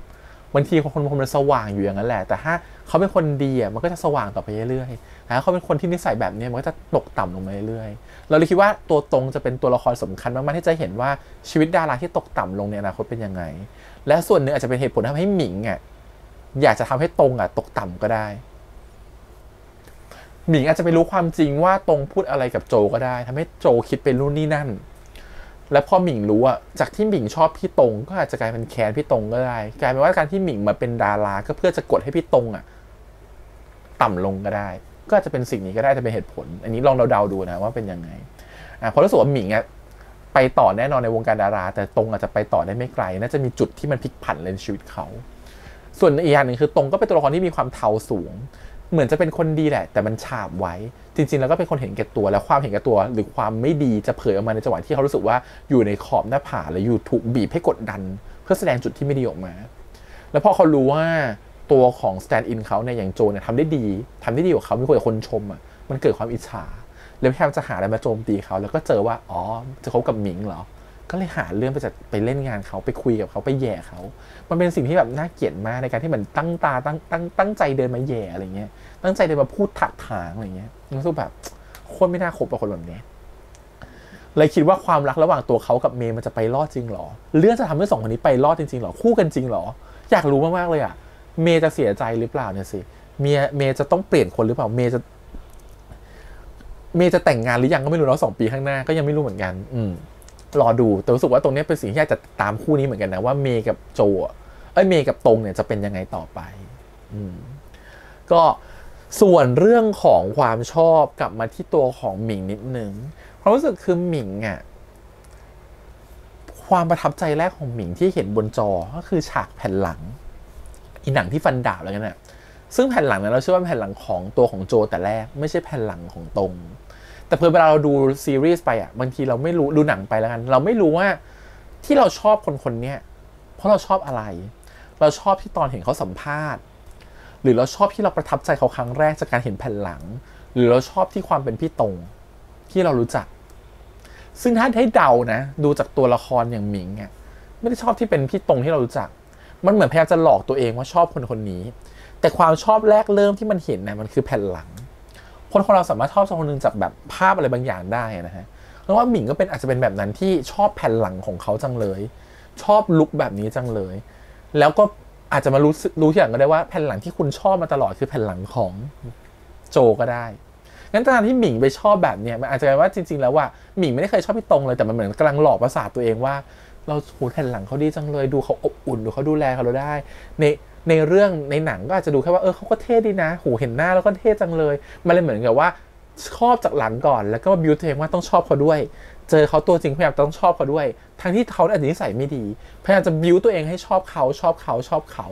บางทีคนมันสว่างอยู่อย่างนั้นแหละแต่ถ้าเขาเป็นคนดีอ่ะมันก็จะสว่างต่อไปเรื่อยๆถ้าเขาเป็นคนที่นิสัยแบบนี้มันก็จะตกต่ำลงมาเรื่อยๆเราเลยคิดว่าตัวตรงจะเป็นตัวละครสำคัญมากๆที่จะเห็นว่าชีวิตดาราที่ตกต่ำลงในอนาคตเป็นยังไงและส่วนหนึ่งอาจจะเป็นเหตุผลทำให้หมิงอ่ะอยากจะทำให้ตรงอ่ะตกต่ำก็ได้หมิงอาจจะไปรู้ความจริงว่าตรงพูดอะไรกับโจก็ได้ทำให้โจคิดเป็นนู่นนี่นั่นแล้วพอหมิงรู้อะจากที่หมิงชอบพี่ตรงก็อาจจะกลายเป็นแค้นพี่ตรงก็ได้กลายเป็นว่าการที่หมิงมาเป็นดาราก็เพื่อจะกดให้พี่ตรงอะต่ำลงก็ได้ก็อาจจะเป็นสิ่งนี้ก็ได้จะเป็นเหตุผลอันนี้ลองเดาๆดูนะว่าเป็นยังไงเพราะรู้สึกว่าหมิงอะไปต่อแน่นอนในวงการดาราแต่ตรงอาจจะไปต่อได้ไม่ไกลน่าจะมีจุดที่มันพลิกผันในชีวิตเขาส่วนอีกอย่างหนึ่งคือตรงก็เป็นตัวละครที่มีความเทาสูงเหมือนจะเป็นคนดีแหละแต่มันฉาบไว้จริงๆแล้วก็เป็นคนเห็นแก่ตัวแล้วความเห็นแก่ตัวหรือความไม่ดีจะเผยออกมาในจังหวะที่เขารู้สึกว่าอยู่ในขอบหน้าผาหรืออยู่ถูกบีบให้กดดันเพื่อแสดงจุดที่ไม่ดีออกมาแล้วพอเขารู้ว่าตัวของสแตนด์อินเขาเนี่ยอย่างโจเนี่ยทำได้ดีกว่าเขามีคนชมอ่ะมันเกิดความอิจฉาเลยพยายามจะหาอะไรมาโจมตีเขาแล้วก็เจอว่าอ๋อจะคบกับหมิงเหรอก็เลยหาเรื่องไปเล่นงานเขาไปคุยกับเขาไปแย่เขามันเป็นสิ่งที่แบบน่าเกลียดมากในการที่เหมือนตั้งใจเดินมาแย่อะไรเงี้ยตั้งใจเดินมาพูดถักถางอะไรเงี้ยรู้สึกแบบโคตรไม่น่าคบกับคนแบบนี้เลยคิดว่าความรักระหว่างตัวเขากับเมย์มันจะไปรอดจริงหรอเรื่องจะทำให้สองคนนี้ไปรอดจริงๆหรอคู่กันจริงหรออยากรู้มากๆเลยอ่ะเมย์จะเสียใจหรือเปล่าเนี่ยสิเมย์จะต้องเปลี่ยนคนหรือเปล่าเมย์จะแต่งงานหรือยังก็ไม่รู้เนาะ2 ปีข้างหน้าก็ยังไม่รู้เหมือนกันรอดูแต่รู้สึกว่าตรงนี้เป็นสิ่งที่อยากจะตามคู่นี้เหมือนกันนะว่าเมย์กับโจเมย์กับตรงเนี่ยจะเป็นยังไงต่อไปก็ส่วนเรื่องของความชอบกลับมาที่ตัวของหมิงนิดนึงความรู้สึกคือหมิงอ่ะความประทับใจแรกของหมิงที่เห็นบนจอก็คือฉากแผ่นหลังอีหนังที่ฟันดาบอะไรกันน่ะซึ่งแผ่นหลังนั้นเราเชื่อว่าแผ่นหลังของตัวของโจแต่แรกไม่ใช่แผ่นหลังของตรงแต่เวลาเราดูซีรีส์ไปอ่ะบางทีเราไม่รู้ดูหนังไปแล้วกันเราไม่รู้ว่าที่เราชอบคนเนี้ยเพราะเราชอบอะไรเราชอบที่ตอนเห็นเขาสัมภาษณ์หรือเราชอบที่เราประทับใจเขาครั้งแรกจากการเห็นแผ่นหลังหรือเราชอบที่ความเป็นพี่ตรงที่เรารู้จักซึ่งถ้าให้เดานะดูจากตัวละครอย่างหมิงอ่ะไม่ได้ชอบที่เป็นพี่ตรงที่เรารู้จักมันเหมือนพยายามจะหลอกตัวเองว่าชอบคนนี้แต่ความชอบแรกเริ่มที่มันเห็นนะมันคือแผ่นหลังคนเราสามารถชอบคนนึงจากแบบภาพอะไรบางอย่างได้นะฮะเพราะว่าหมิงก็อาจจะเป็นแบบนั้นที่ชอบแผ่นหลังของเขาจังเลยชอบลุคแบบนี้จังเลยแล้วก็อาจจะมารู้อย่างก็ได้ว่าแผ่นหลังที่คุณชอบมาตลอดคือแผ่นหลังของโจก็ได้งั้นตอนที่หมิงไปชอบแบบเนี้ยมันอาจจะแปลว่าจริงๆแล้วว่าหมิงไม่ได้เคยชอบพี่ตรงเลยแต่มันเหมือนกำลังหลอกประสาทตัวเองว่าเราแผ่นหลังเขาดีจังเลยดูเขาอบอุ่นดูเขาดูแลเราได้ในเรื่องในหนังก็อาจจะดูแค่ว่าเขาก็เท่ดีนะเห็นหน้าแล้วก็เท่จังเลยมันเลยเหมือนกับว่าชอบจากหลังก่อนแล้วก็บิวตัวเองว่าต้องชอบเขาด้วยเจอเขาตัวจริงพยายามต้องชอบเขาด้วยทั้งที่เขาอาจจะนิสัยไม่ดีพยายามจะบิวตัวเองให้ชอบเขา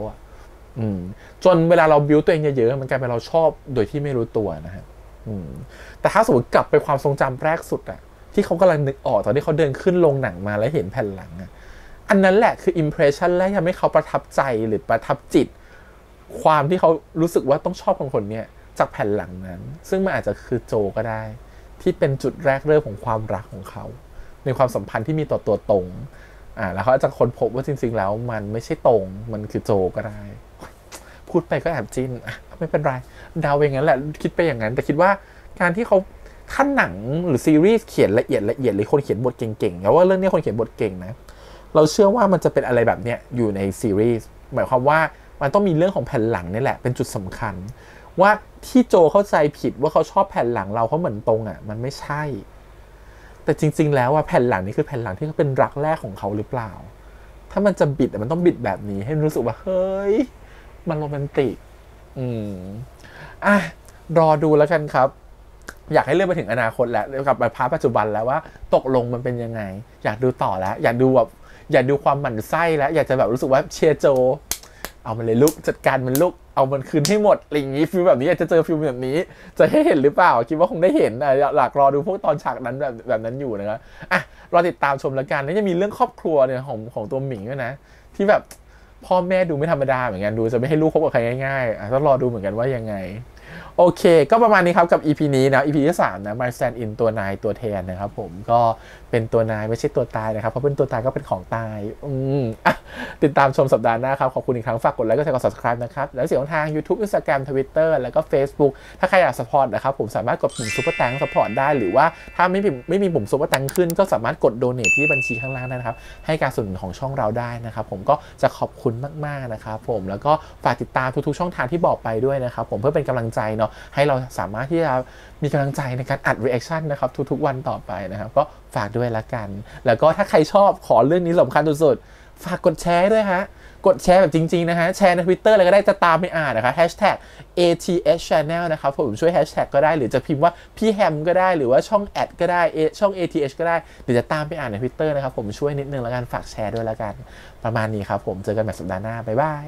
อ่ะจนเวลาเราบิวตัวเองเยอะๆมันกลายเป็นเราชอบโดยที่ไม่รู้ตัวนะฮะแต่ถ้าสมมติกลับไปความทรงจำแรกสุดอะที่เขากำลังนึกออกตอนที่เขาเดินขึ้นโรงหนังมาแล้วเห็นแผ่นหลังอะอันนั้นแหละคืออิมเพรสชันแรกที่ทำให้เขาประทับใจหรือประทับจิตความที่เขารู้สึกว่าต้องชอบคนนี้จากแผ่นหลังนั้นซึ่งมันอาจจะคือโจก็ได้ที่เป็นจุดแรกเริ่มของความรักของเขาในความสัมพันธ์ที่มีต่อตัวตรงแล้วเขาจะค้นพบว่าจริงๆแล้วมันไม่ใช่ตรงมันคือโจก็ได้พูดไปก็แอบจิ้นไม่เป็นไรเดาอย่างนั้นแหละคิดไปอย่างนั้นแต่คิดว่าการที่เขาขั้นหนังหรือซีรีส์เขียนละเอียดหรือคนเขียนบทเก่งๆแล้วว่าเรื่องนี้คนเขียนบทเก่งนะเราเชื่อว่ามันจะเป็นอะไรแบบเนี้ยอยู่ในซีรีส์หมายความว่ามันต้องมีเรื่องของแผ่นหลังนี่แหละเป็นจุดสำคัญว่าที่โจเข้าใจผิดว่าเขาชอบแผ่นหลังเราเพราะเหมือนตรงมันไม่ใช่แต่จริงๆแล้วแผ่นหลังนี้คือแผ่นหลังที่เขาเป็นรักแรกของเขาหรือเปล่า ถ้ามันจะบิดมันต้องบิดแบบนี้ให้รู้สึกว่าเฮ้ยมันโรแมนติกรอดูแล้วกันครับอยากให้เลื่อนไปถึงอนาคตแล้วกับพาร์ทปัจจุบันแล้วว่าตกลงมันเป็นยังไงอยากดูต่อแล้วอยากดูแบบอยากดูความหมั่นไส้แล้วอยากจะแบบรู้สึกว่าเชียร์โจเอามันเลยลุกจัดการมันลุกเอามันคืนให้หมดอะไรอย่างนี้ฟิลแบบนี้อยากจะเจอฟิลแบบนี้จะให้เห็นหรือเปล่าคิดว่าคงได้เห็นอยากรอดูพวกตอนฉากนั้นแบบนั้นอยู่นะครับรอติดตามชมแล้วกันแล้วจะมีเรื่องครอบครัวเนี่ยของตัวหมิงด้วยนะที่แบบพ่อแม่ดูไม่ธรรมดาเหมือนกันดูจะไม่ให้ลูกคบกับใครง่ายๆต้องรอดูเหมือนกันว่ายังไงโอเคก็ประมาณนี้ครับกับ EP นี้นะ EP ที่3นะ My Stand In ตัวนายตัวแทนนะครับผมก็เป็นตัวนายไม่ใช่ตัวตายนะครับเพราะเป็นตัวตายก็เป็นของตายติดตามชมสัปดาห์หน้าครับขอบคุณอีกครั้งฝากกดไลค์กดแชร์กด Subscribe นะครับแล้วเสียงทาง YouTube Instagram Twitter แล้วก็ Facebook ถ้าใครอยาก support นะครับผมสามารถกดปุ่ม Super Thanks support ได้หรือว่าถ้าไม่มีปุ่ม Super Thanks ขึ้นก็สามารถกด Donate ที่บัญชีข้างล่างได้นะครับให้การสนับสนุนของช่องเราได้นะครับผมก็จะขอบคุณมากๆนะครับผมแล้วก็ฝากติดตามทุกๆช่องทางที่บอกไปด้วยนะครับผมเพื่อเป็นกำลังใจเนาะให้เราสามารถที่จะมีกำลังใจในการอัด reaction นะครับทุกๆวันต่อไปนะครับก็ฝากด้วยละกันแล้วก็ถ้าใครชอบขอเรื่องนี้สำคัญสุดๆฝากกดแชร์ด้วยฮะกดแชร์แบบจริงๆนะฮะแชร์ใน Twitter อะไรก็ได้จะตามไม่อ่านนะคะ #ATHchannel นะครับผมช่วย hashtag ก็ได้หรือจะพิมพ์ว่าพี่แฮมก็ได้หรือว่าช่องแอดก็ได้ช่อง ATH ก็ได้หรือจะตามไปอ่านใน Twitter นะครับผมช่วยนิดนึงแล้วกันฝากแชร์ด้วยแล้วกันประมาณนี้ครับผมเจอกันใหม่สัปดาห์หน้าบ๊ายบาย